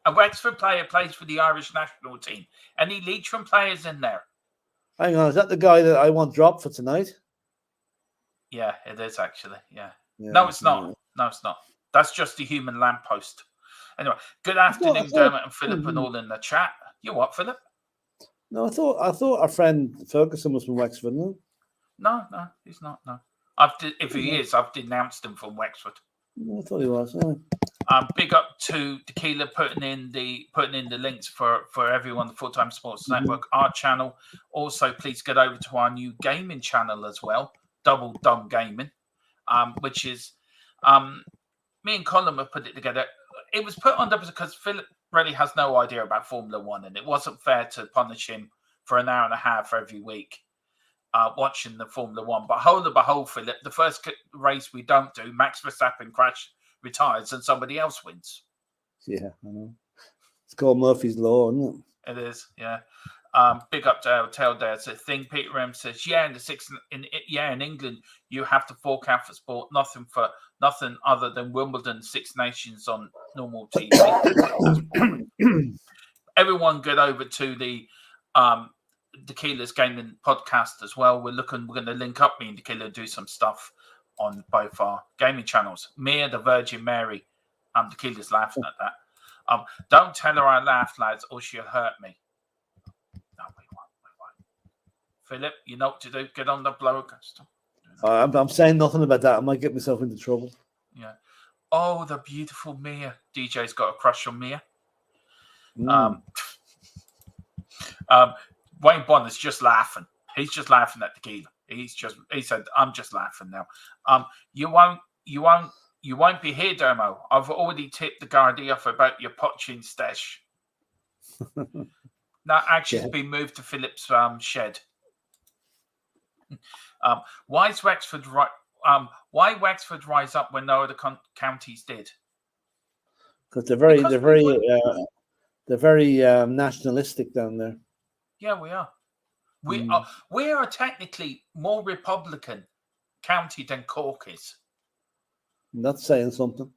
A Wexford player plays for the Irish national team. Any Leitrim players in there? Hang on, is that the guy that I want dropped for tonight? Yeah, it is actually. Yeah. No, it's not. Yeah. No, it's not. That's just the human lamppost. Anyway, good afternoon, Dermot and Philip, and all in the chat. You what, Philip? No, I thought our friend Ferguson was from Wexford. No, he's not. No, if he is, I've denounced him from Wexford. I thought he was. Yeah. Big up to Tequila putting in the links for everyone, the Full Time Sports Network, our channel. Also, please get over to our new gaming channel as well, Double Dumb Gaming, which is me and Colin have put it together. It was put on because Philip really has no idea about Formula One, and it wasn't fair to punish him for an hour and a half every week watching the Formula One. But hold the behold, Philip, the first race we don't do, Max Verstappen retires and somebody else wins. Yeah, I know. It's called Murphy's Law, isn't it? It is, yeah. Big up to Tail there. It's a thing. Peter M says, in England you have to fork out for sport. Nothing other than Wimbledon, Six Nations on normal TV. Everyone get over to the Tequila's Gaming podcast as well. We're going to link up, me and Tequila, do some stuff on both our gaming channels. Mia, the Virgin Mary. Tequila's laughing at that. Don't tell her I laughed, lads, or she'll hurt me. No, we won't. Philip, you know what to do. Get on the blower. I'm saying nothing about that. I might get myself into trouble. Yeah. Oh, the beautiful Mia. DJ's got a crush on Mia. Wayne Bonner's just laughing. He's just laughing at Tequila. He said, I'm just laughing now. You won't be here, Dermo. I've already tipped the Gardaí off about your poaching stash. That action's been moved to Philip's shed. Why is Wexford why Wexford rise up when no other counties did? Because they're very nationalistic down there. Yeah, we are. We are technically more Republican county than Cork is. That's saying something.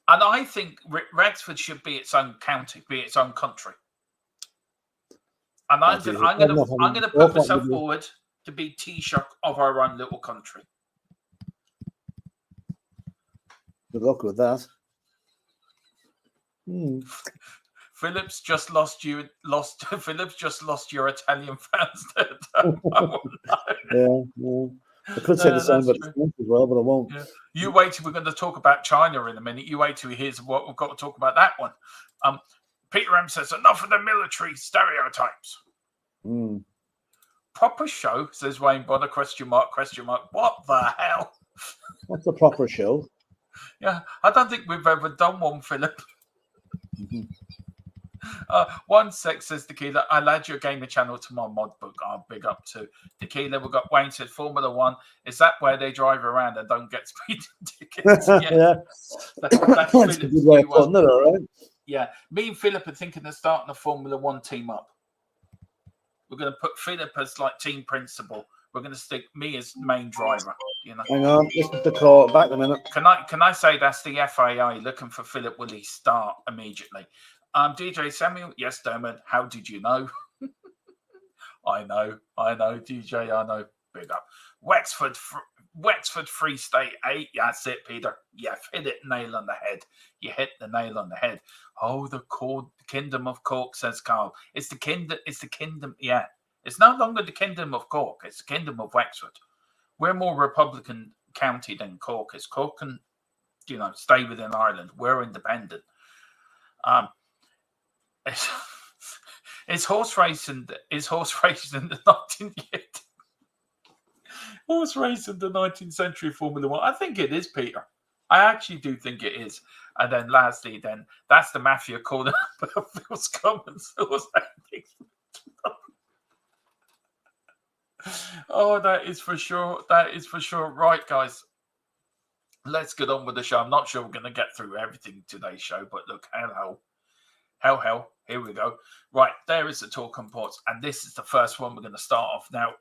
And I think Wexford should be its own county, be its own country. And I'm going to put myself forward to be Taoiseach of our own little country. Good luck with that. Philip's just lost your Italian fans. Yeah. I could say the same about the French as well, but I won't. Yeah. You wait till we're going to talk about China in a minute. You wait till he hears what we've got to talk about that one. Peter M says, enough of the military stereotypes. Proper show, says Wayne Bonner, question mark. What the hell? What's a proper show? Yeah, I don't think we've ever done one, Philip. One sec, says Tequila. I'll add your gamer channel to my mod book. I'll big up to Tequila. We've got Wayne said Formula One. Is that where they drive around and don't get speeding tickets? Yeah. That's a good way of putting it, all right? Yeah. Me and Philip are thinking of starting a Formula One team up. We're going to put Philip as like team principal. We're going to stick me as main driver. You know. Hang on, listen to the call. Back in a minute. Can I say that's the FAI looking for Philip Willie start immediately? DJ Samuel, yes, Dermot. How did you know? I know, DJ. I know. Big up. Wexford Free State 8. Yeah, that's it, Peter. Yeah, hit it nail on the head. You hit the nail on the head. Oh, the Kingdom of Cork, says Carl. It's the kingdom. Yeah, it's no longer the Kingdom of Cork. It's the Kingdom of Wexford. We're more Republican county than Cork is. Cork can, stay within Ireland. We're independent. Is horse racing the 19th? Horse racing the 19th century Formula One? I think it is, Peter. I actually do think it is. And then lastly, that's the mafia calling Phil's comments. Oh, that is for sure. Right, guys. Let's get on with the show. I'm not sure we're going to get through everything today's show, but look, hell, here we go. Right, there is the talking points, and this is the first one we're going to start off. Now,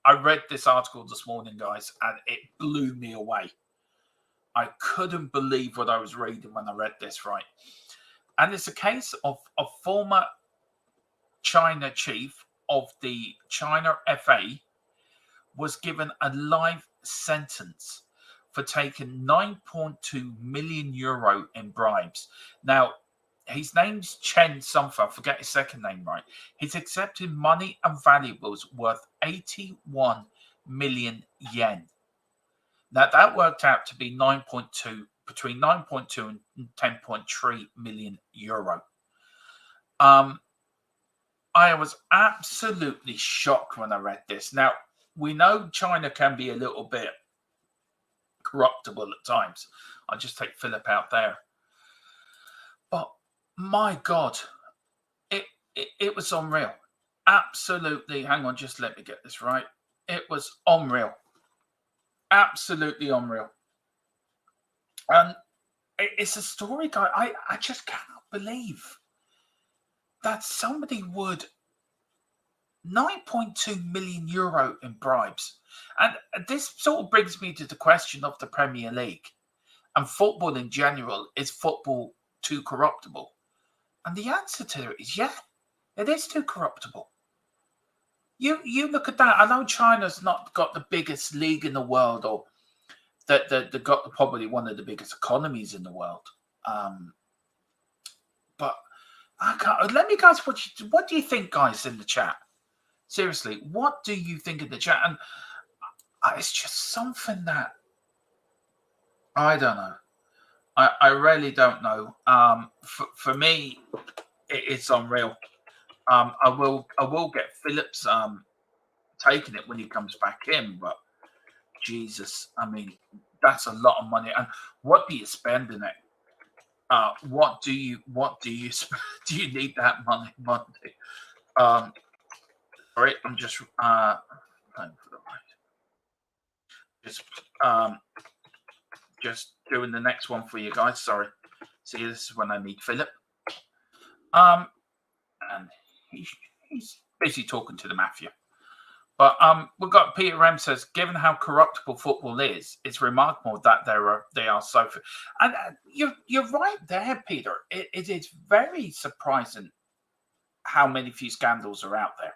I read this article this morning, guys, and it blew me away. I couldn't believe what I was reading when I read this, right? And it's a case of a former China chief of the China FA was given a life sentence for taking 9.2 million euro in bribes. Now, his name's Chen something. I forget his second name, right? He's accepted money and valuables worth 81 million yen. Now, that worked out to be between 9.2 and 10.3 million euro. I was absolutely shocked when I read this. Now, we know China can be a little bit corruptible at times. I'll just take Philip out there. But my God, it was unreal. Absolutely. Hang on, just let me get this right. It was unreal. Absolutely unreal. And it's a story, guy. I just cannot believe that somebody would 9.2 million euro in bribes. And this sort of brings me to the question of the Premier League and football in general. Is football too corruptible? And the answer to it is yeah, it is too corruptible. You look at that. I know China's not got the biggest league in the world, or that they got probably one of the biggest economies in the world. But I can't. Let me guys. What do you think, guys, in the chat? Seriously, what do you think in the chat? And it's just something that I don't know. I really don't know. For me, it's unreal. I will get Phillips taking it when he comes back in, but Jesus, I mean, that's a lot of money. And what do you spend in it? What do you spend? Do you need that money? Sorry, I'm just playing for the right. Just doing the next one for you guys. Sorry. See, this is when I meet Philip. And he's busy talking to the mafia. But we've got Peter M says, given how corruptible football is, it's remarkable that they are so. And you're right there, Peter. It is very surprising how few scandals are out there.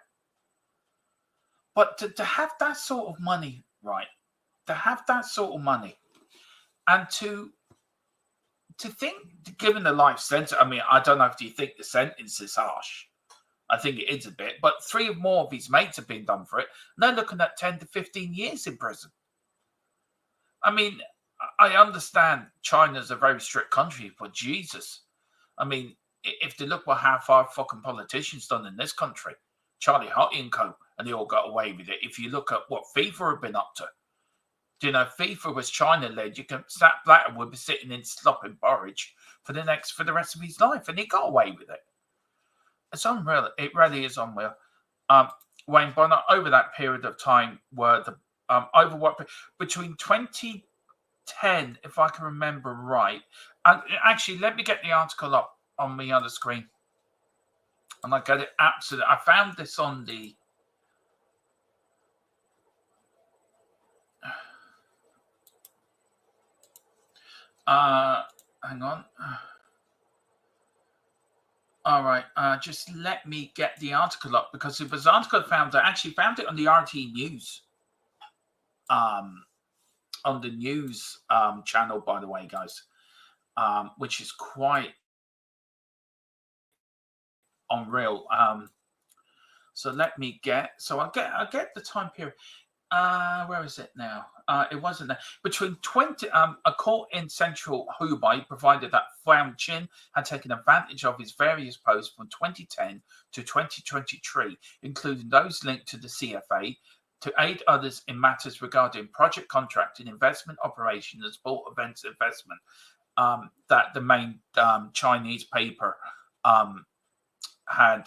But to have that sort of money, right? To have that sort of money, and to think, given the life sentence, I mean, I don't know if you think the sentence is harsh. I think it is a bit, but 3 more of his mates have been done for it. And they're looking at 10 to 15 years in prison. I mean, I understand China's a very strict country, but Jesus. I mean, if they look what half our fucking politicians done in this country, Charlie Hottie and co, and they all got away with it. If you look at what FIFA have been up to, you know, FIFA was China-led. You can Sepp Blatter would be sitting in slopping porridge for the rest of his life, and he got away with it. It's unreal. It really is unreal. Wayne Bonner, over that period of time, were the over what between 2010, if I can remember right, and actually, let me get the article up on the other screen, and I get it absolutely. I found this on the. Hang on. All right, just let me get the article up, because it was an article I actually found it on the RT News, on the news channel, by the way, guys, which is quite unreal. So let me get. So I'll get the time period. Where is it now? It wasn't there. Between 20, a court in central Hubei provided that Wang Qin had taken advantage of his various posts from 2010 to 2023, including those linked to the CFA, to aid others in matters regarding project contracting, investment operation, and sport events investment. That the main Chinese paper had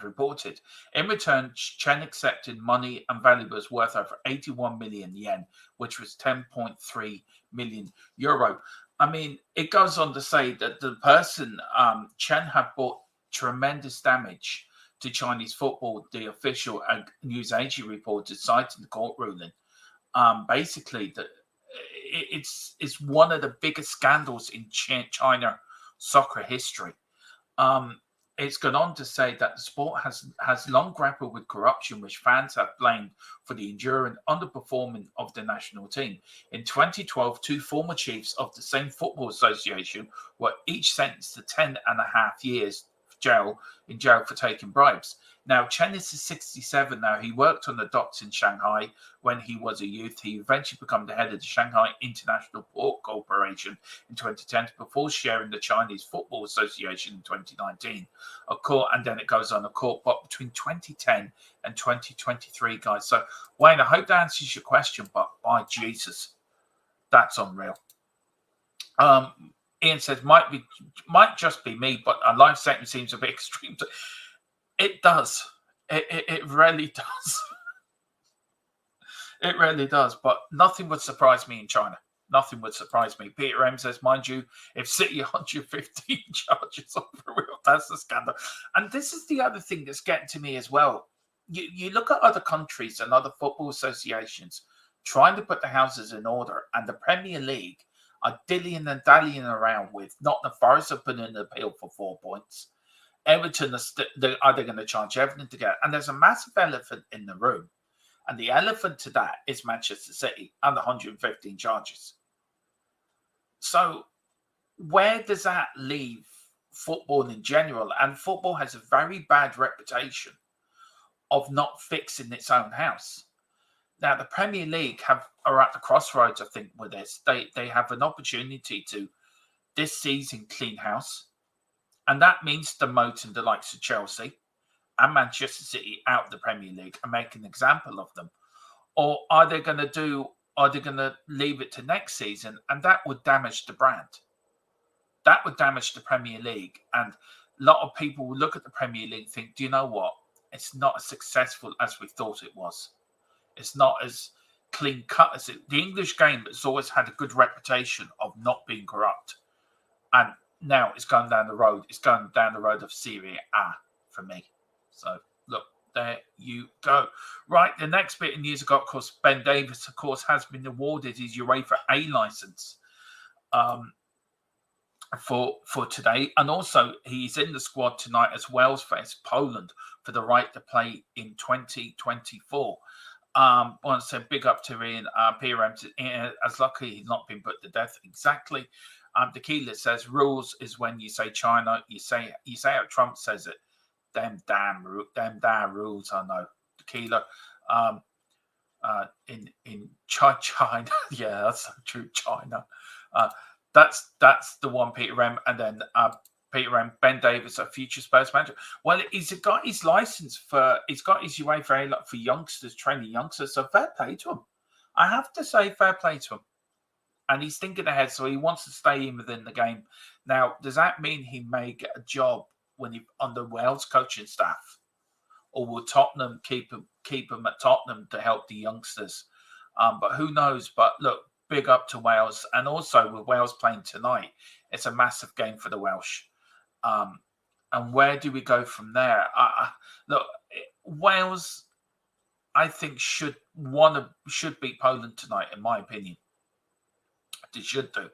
reported. In return, Chen accepted money and valuables worth over 81 million yen, which was 10.3 million euro. I mean, it goes on to say that the person, Chen, had brought tremendous damage to Chinese football, the official news agency reported, citing the court ruling. Basically, that it's one of the biggest scandals in China soccer history. It's gone on to say that the sport has long grappled with corruption, which fans have blamed for the enduring underperforming of the national team. In 2012, 2 former chiefs of the same football association were each sentenced to 10.5 years in jail for taking bribes. Now, Chen is 67 now. He worked on the docks in Shanghai when he was a youth. He eventually became the head of the Shanghai International Port Corporation in 2010 before sharing the Chinese Football Association in 2019. And then it goes on a court, but between 2010 and 2023, guys. So, Wayne, I hope that answers your question, but by Jesus, that's unreal. Ian says, might just be me, but a life sentence seems a bit extreme. It does. It really does. It really does. But nothing would surprise me in China. Nothing would surprise me. Peter M says, mind you, if City 115 charges are for real, that's the scandal. And this is the other thing that's getting to me as well. You look at other countries and other football associations trying to put the houses in order, and the Premier League are dillying and dallying around with Nottingham Forest have put in an appeal for 4 points. Everton are they going to charge everything together? And there's a massive elephant in the room. And the elephant to that is Manchester City and the 115 charges. So where does that leave football in general? And football has a very bad reputation of not fixing its own house. Now, the Premier League are at the crossroads, I think, with this. They have an opportunity to, this season, clean house. And that means demoting the likes of Chelsea and Manchester City out of the Premier League and make an example of them. Or are they going to leave it to next season? And that would damage the brand. That would damage the Premier League. And a lot of people will look at the Premier League and think, do you know what? It's not as successful as we thought it was. It's not as clean cut as it. The English game has always had a good reputation of not being corrupt, and now it's going down the road. It's going down the road of Serie A for me. So look, there you go. Right, the next bit of news I got, of course, Ben Davies, of course, has been awarded his UEFA A license for today, and also he's in the squad tonight as Wales face Poland for the right to play in 2024. I want to say big up to Ian PRM. As lucky he's not been put to death. Exactly. Tequila says rules is when you say China, you say how Trump says it. Them damn rules. I know. Tequila. In China, yeah, that's true. China. That's the one, Peter M. And then Peter M. Ben Davies, a future Spurs manager. Well, he's got his license he's got his UEFA for youngsters, training youngsters. So fair play to him. I have to say, fair play to him. And he's thinking ahead, so he wants to stay in within the game. Now, does that mean he may get a job when he's on the Wales coaching staff, or will Tottenham keep him at Tottenham to help the youngsters? But who knows? But look, big up to Wales, and also with Wales playing tonight, it's a massive game for the Welsh. And where do we go from there? Look, Wales, I think should beat Poland tonight, in my opinion. They should do.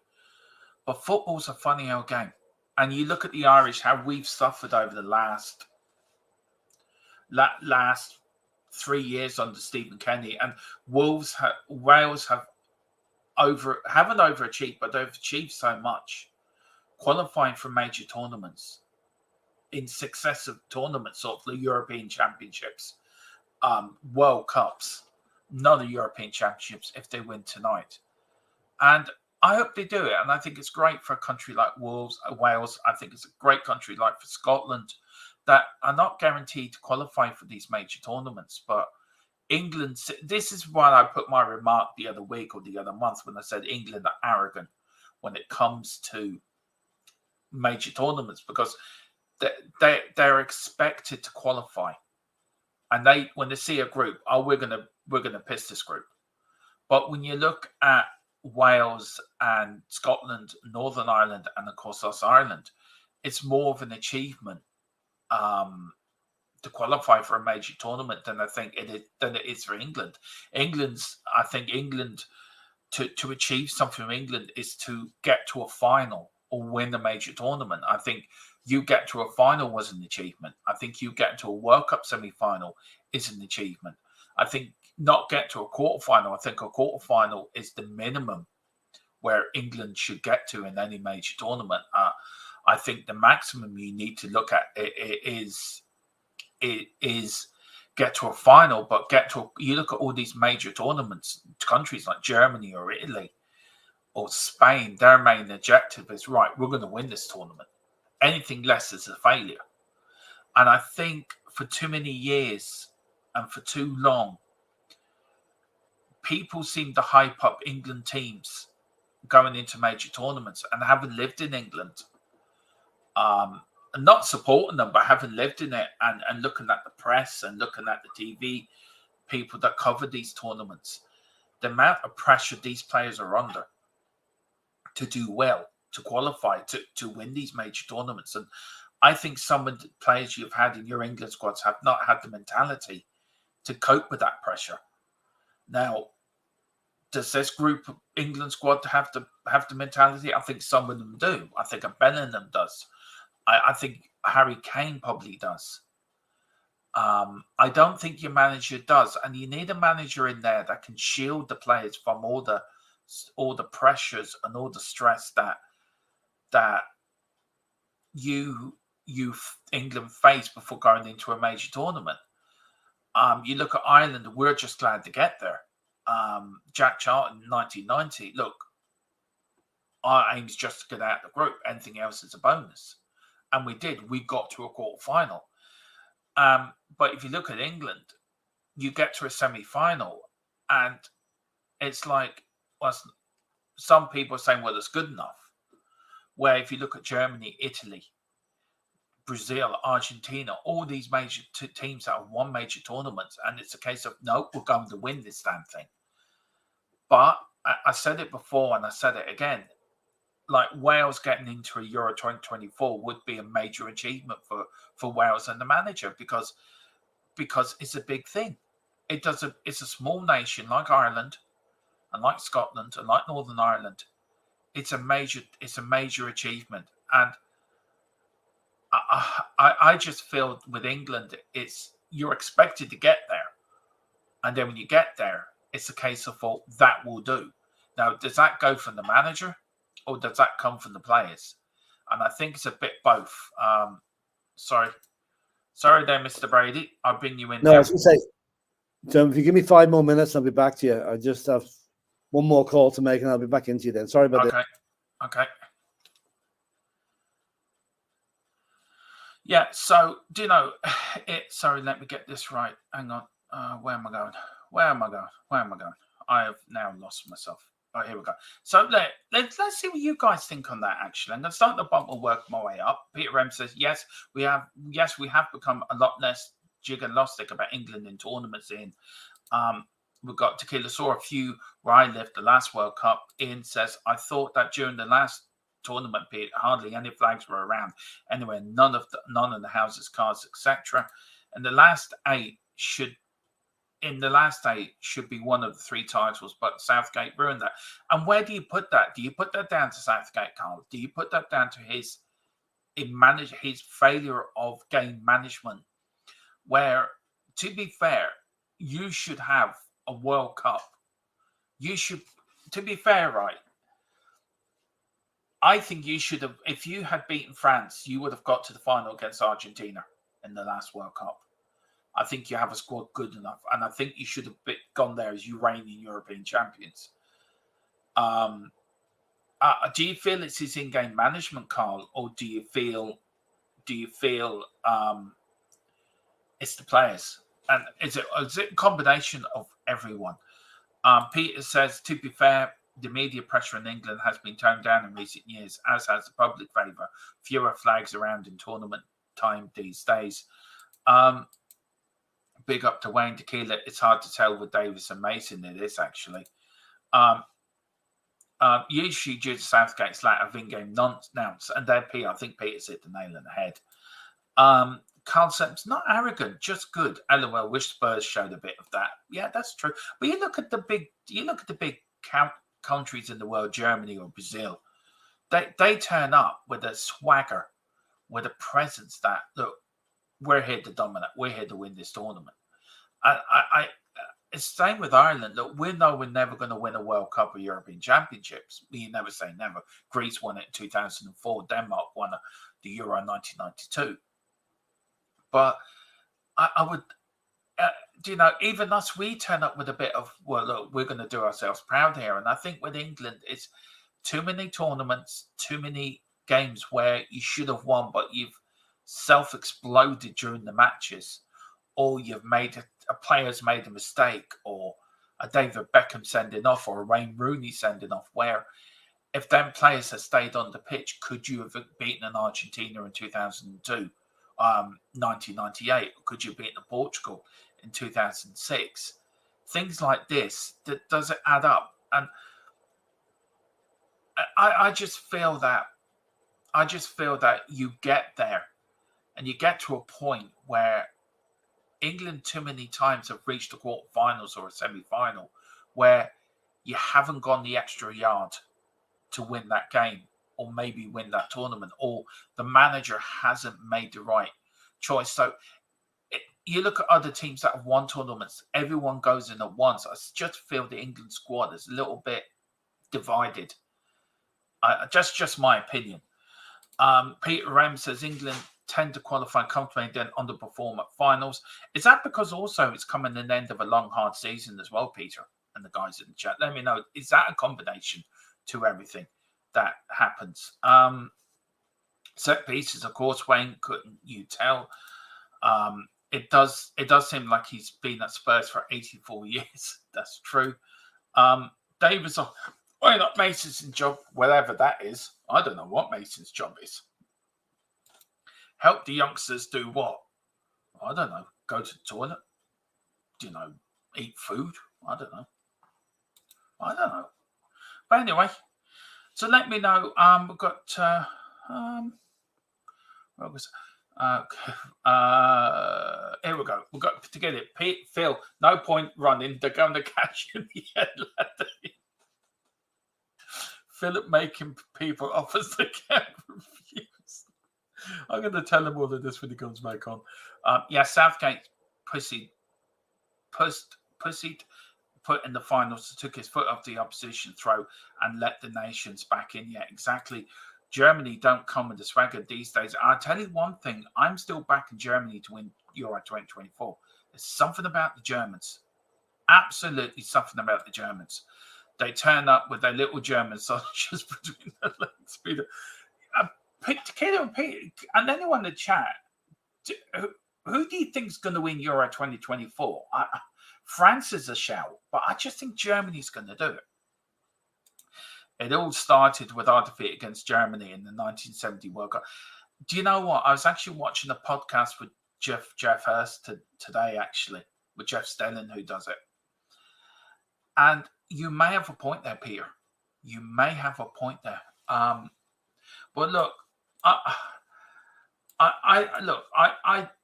But football's a funny old game, and you look at the Irish, how we've suffered over the last 3 years under Stephen Kenny, and Wales haven't overachieved, but they've achieved so much, qualifying for major tournaments in successive tournaments, sort of the European Championships, World Cups, not the European Championships if they win tonight. And I hope they do it. And I think it's great for a country like Wales. I think it's a great country like for Scotland that are not guaranteed to qualify for these major tournaments. But England, this is why I put my remark the other week or the other month when I said England are arrogant when it comes to major tournaments, because they're expected to qualify. And when they see a group, we're gonna piss this group. But when you look at Wales and Scotland, Northern Ireland, and of course us Ireland, it's more of an achievement to qualify for a major tournament than it is for England. I think England to achieve something from England is to get to a final or win a major tournament. I think you get to a final was an achievement. I think you get to a World Cup semi-final is an achievement. I think not get to a quarterfinal. I think a quarterfinal is the minimum where England should get to in any major tournament. I think the maximum you need to look at is get to a final, but you look at all these major tournaments, countries like Germany or Italy or Spain, their main objective is, right, we're going to win this tournament. Anything less is a failure. And I think for too many years and for too long, people seem to hype up England teams going into major tournaments, and having lived in England, not supporting them, but having lived in it and looking at the press and looking at the TV people that cover these tournaments, the amount of pressure these players are under to do well, to qualify, to win these major tournaments. And I think some of the players you've had in your England squads have not had the mentality to cope with that pressure. Now, does this group of England squad have the mentality? I think some of them do. I think a Bellingham does. I think Harry Kane probably does. I don't think your manager does, and you need a manager in there that can shield the players from all the pressures and all the stress that you England face before going into a major tournament. You look at Ireland, we're just glad to get there. Jack Charlton, 1990. Look, our aim is just to get out of the group. Anything else is a bonus. And we did. We got to a quarter final. But if you look at England, you get to a semi-final, and it's like, well, some people are saying, well, it's good enough. Where if you look at Germany, Italy, Brazil, Argentina, all these major teams that have won major tournaments, and it's a case of, no, we're going to win this damn thing. But I said it before and I said it again. Like Wales getting into a Euro 2024 would be a major achievement for Wales and the manager because it's a big thing. It's a small nation like Ireland and like Scotland and like Northern Ireland. It's a major achievement. And I just feel with England, you're expected to get there. And then when you get there, it's a case of, well, that will do. Now, does that go from the manager or does that come from the players? And I think it's a bit both. Sorry there, Mr. Brady. I'll bring you in. No, I was going to say, John, if you give me 5 more minutes, I'll be back to you. I just have one more call to make and I'll be back into you then. Sorry about that. Okay. Yeah, so, do you know, sorry, let me get this right. Hang on. Where am I going? I have now lost myself. Oh, here we go. So let's see what you guys think on that, actually. I'm going to start at the bottom and work my way up. Peter M says, yes, we have become a lot less jigger-lostic about England in tournaments. We've got Tequila saw a few where I lived the last World Cup. Ian says, I thought that during the last tournament period, hardly any flags were around. Anyway, none of the houses, cars, etc. And the last eight should be one of the 3 titles, but Southgate ruined that. And where do you put that? Do you put that down to Southgate, Carl? Do you put that down to his failure of game management? Where, to be fair, you should have a World Cup. To be fair, right? I think you should have, if you had beaten France, you would have got to the final against Argentina in the last World Cup. I think you have a squad good enough, and I think you should have gone there as you reigning European champions. Do you feel it's his in-game management, Carl, or do you feel it's the players? And is it a combination of everyone? Peter says, to be fair, the media pressure in England has been toned down in recent years, as has the public favour. Fewer flags around in tournament time these days. Big up to Wayne Tequila. It's hard to tell with Davis and Mason. It is actually. Usually due to Southgate's lack of in-game nonsense, and there, I think Peter's hit the nail on the head. Carl Sims, not arrogant, just good. LOL, wish Spurs showed a bit of that. Yeah, that's true. But you look at the big countries in the world, Germany or Brazil. They turn up with a swagger, with a presence that, look, we're here to dominate. We're here to win this tournament. It's the same with Ireland. Look, we know we're never going to win a World Cup or European Championships. You never say never. Greece won it in 2004. Denmark won the Euro in 1992. But I would, even us, we turn up with a bit of, well, look, we're going to do ourselves proud here. And I think with England, it's too many tournaments, too many games where you should have won, but you've self-exploded during the matches, or you've made a player's made a mistake, or a David Beckham sending off, or a Wayne Rooney sending off, where if them players had stayed on the pitch, could you have beaten an Argentina in 2002, 1998? Could you have beaten Portugal in 2006? Things like this, does it add up? And I just feel that you get there and you get to a point where England too many times have reached the quarterfinals or a semi-final where you haven't gone the extra yard to win that game or maybe win that tournament, or the manager hasn't made the right choice. So you look at other teams that have won tournaments, everyone goes in at once. I just feel the England squad is a little bit divided. Just my opinion. Peter Ram says England tend to qualify comfortably, then underperform at finals. Is that because also it's coming to the end of a long, hard season as well, Peter? And the guys in the chat, let me know. Is that a combination to everything that happens? Set pieces, of course, Wayne, couldn't you tell? It does seem like he's been at Spurs for 84 years. That's true. Davis, well, not Mason's job, whatever that is. I don't know what Mason's job is. Help the youngsters do what? I don't know. Go to the toilet? Eat food? I don't know. I don't know. But anyway, so let me know. We've got what was here we go. We've got to get it. Pete, Phil, no point running. They're going to catch you in the head. Philip making people offers they can't refuse. I'm going to tell him all of this when he comes back on. Yeah, Southgate pussied put in the finals, took his foot off the opposition throat and let the nations back in. Yeah, exactly. Germany don't come with the swagger these days. I'll tell you one thing. I'm still backing Germany to win Euro 2024. There's something about the Germans. Absolutely something about the Germans. They turn up with their little German soldiers between their legs. And anyone in the chat, who do you think is going to win Euro 2024? France is a shout, but I just think Germany's going to do it. It all started with our defeat against Germany in the 1970 World Cup. Do you know what? I was actually watching a podcast with Jeff Hurst today, actually, with Jeff Stelling, who does it. And you may have a point there, Peter. You may have a point there. But look, I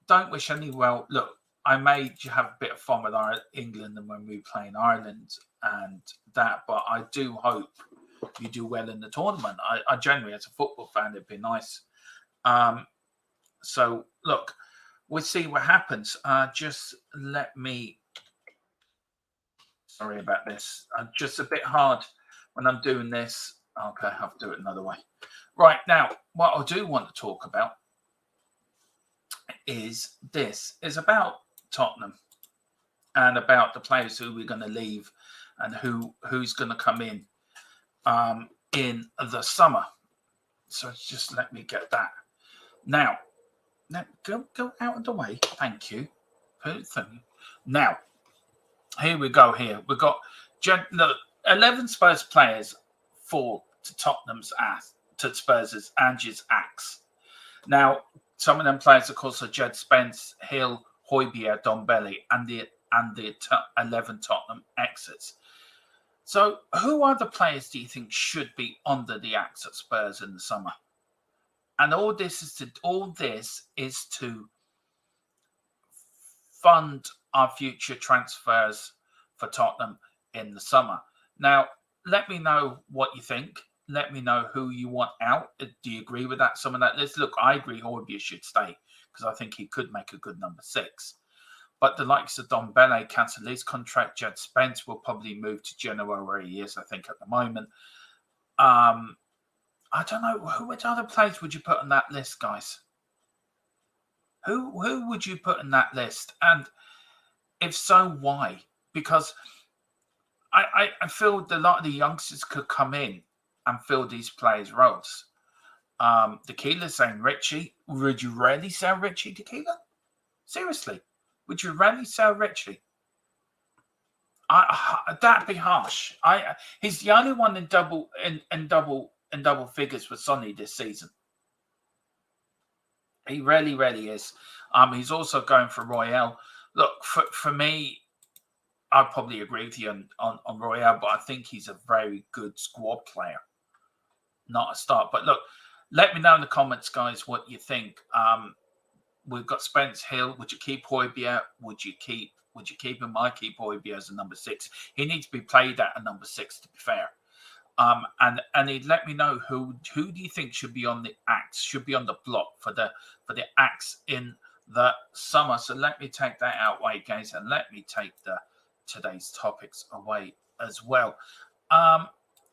don't wish any well. Look, I may have a bit of fun with England and when we play in Ireland and that, but I do hope you do well in the tournament. I generally, as a football fan, it'd be nice. So look, we'll see what happens. Just let me. Sorry about this. I'm just a bit hard when I'm doing this. Okay, I have to do it another way. Right, now, what I do want to talk about is about Tottenham and about the players who we're going to leave and who's going to come in the summer. So just let me get that. Now go out of the way. Thank you. Now, here we go. Here we've got 11 Spurs players fall to Tottenham's ass, to Spurs' Ange's axe. Now, some of them players, of course, are Jed Spence, Hill, Højbjerg, Dombele, and the 11 Tottenham exits. So, who are the players do you think should be under the axe at Spurs in the summer? And all this is to fund our future transfers for Tottenham in the summer. Now, let me know what you think. Let me know who you want out. Do you agree with that? Some of that list. Look, I agree Højbjerg should stay because I think he could make a good number 6. But the likes of Dombele cancel his contract. Jed Spence will probably move to Genoa where he is, I think, at the moment. I don't know. Which other players would you put on that list, guys? Who would you put in that list? And if so, why? Because I feel a lot of the youngsters could come in and fill these players' roles. Tequila's saying Richie. Would you really sell Richie Tequila? Seriously, would you really sell Richie? That'd be harsh. He's the only one in double figures for Sonny this season. He really is. He's also going for Royale. Look, for me, I'd probably agree with you on Royale, but I think he's a very good squad player, not a start. But look, let me know in the comments, guys, what you think. We've got Spence, Hill. Would you keep Højbjerg? Would you keep him? I keep Højbjerg as a number 6. He needs to be played at a number 6, to be fair. And he'd let me know who do you think should be on the axe, should be on the block for the axe in the summer. So let me take that out way, guys, and let me take today's topics away as well.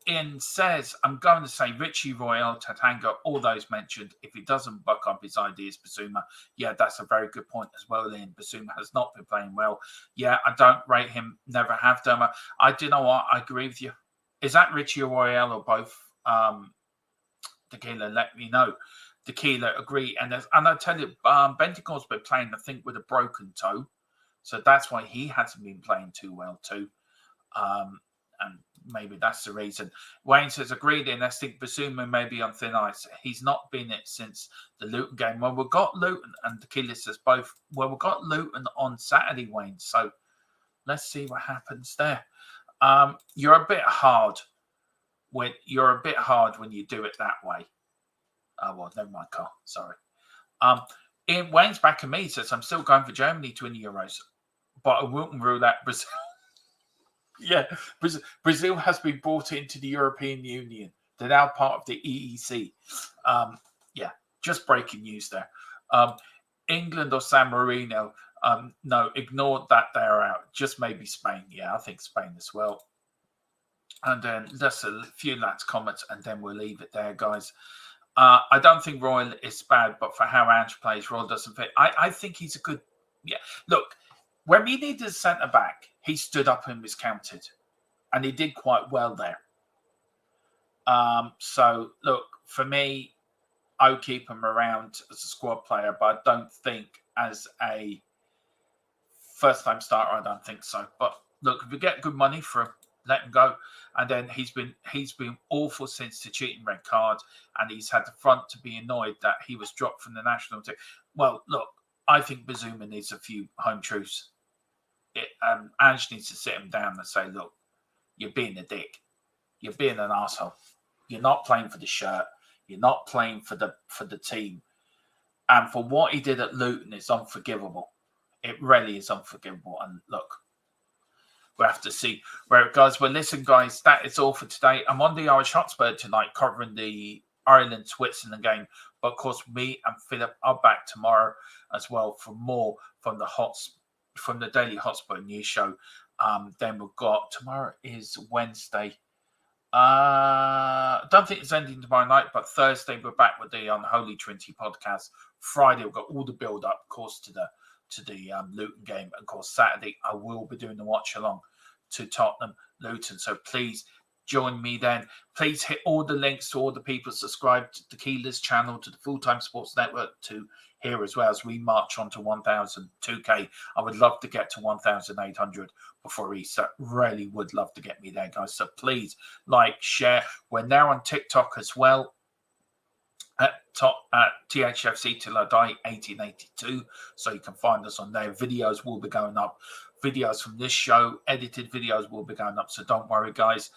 Ian says, I'm going to say Richie, Royale, Tatanga, all those mentioned. If he doesn't buck up his ideas, Basuma. Yeah, that's a very good point as well, Ian. Basuma has not been playing well. Yeah, I don't rate him, never have done. I do know what, I agree with you. Is that Richie or Royale or both? Tequila, let me know. Tequila, agree. And I tell you, Bentancur's been playing, I think, with a broken toe. So that's why he hasn't been playing too well too. And maybe that's the reason. Wayne says, agreed, and I think Basuma may be on thin ice. He's not been it since the Luton game. Well, we've got Luton, and Tequila says both. Well, we've got Luton on Saturday, Wayne. So let's see what happens there. You're a bit hard when you do it that way. Oh, well, never mind, Carl. Sorry. Ian Wayne's back at me, says, I'm still going for Germany to win the Euros, but I wouldn't rule out Brazil. Yeah, Brazil has been brought into the European Union. They're now part of the EEC. Yeah, just breaking news there. England or San Marino, no, ignore that they're out. Just maybe Spain. Yeah, I think Spain as well. And then just a few lads' comments, and then we'll leave it there, guys. I don't think Royal is bad, but for how Ange plays, Royal doesn't fit. I think he's a good... Yeah, look, when we needed a centre-back, he stood up and was counted. And he did quite well there. So, look, for me, I would keep him around as a squad player, but I don't think as a first-time starter, I don't think so. But, look, if you get good money for him, let him go. And then he's been awful since the cheating red card, and he's had the front to be annoyed that he was dropped from the national team. Well, look, I think Bazuma needs a few home truths. Ange needs to sit him down and say, look, you're being a dick. You're being an asshole. You're not playing for the shirt. You're not playing for the team. And for what he did at Luton, it's unforgivable. It really is unforgivable. And look, we'll have to see where it goes. Well, listen, guys, that is all for today. I'm on the Irish Hotspur tonight covering the Ireland-Switzerland game. But, of course, me and Philip are back tomorrow as well for more from the Daily Hotspur News Show. Then we've got... Tomorrow is Wednesday. I don't think it's ending tomorrow night, but Thursday we're back with the Unholy Trinity podcast. Friday we've got all the build-up, of course, to the Luton game. And of course, Saturday I will be doing the watch along to Tottenham Luton. So please join me then. Please hit all the links to all the people subscribed to the Keeler's channel, to the Full-Time Sports Network, to here as well as we march on to 1,002K. I would love to get to 1,800 before Easter. Really would love to get me there, guys. So please like, share. We're now on TikTok as well. At THFC Till I Die 1882. So you can find us on there. Videos will be going up. Videos from this show, edited videos will be going up. So don't worry, guys.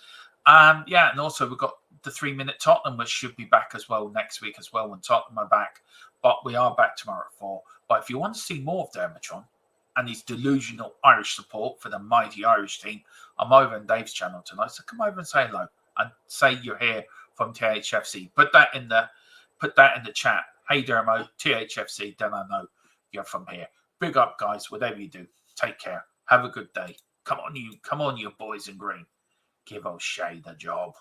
Yeah, and also we've got the 3-Minute Tottenham, which should be back as well next week as well when Tottenham are back. But we are back tomorrow at 4. But if you want to see more of Dermatron and his delusional Irish support for the mighty Irish team, I'm over on Dave's channel tonight. So come over and say hello and say you're here from THFC. Put that in the chat. Hey, Dermo, THFC, then I know you're from here. Big up, guys, whatever you do. Take care. Have a good day. Come on, you boys in green. Give O'Shea the job.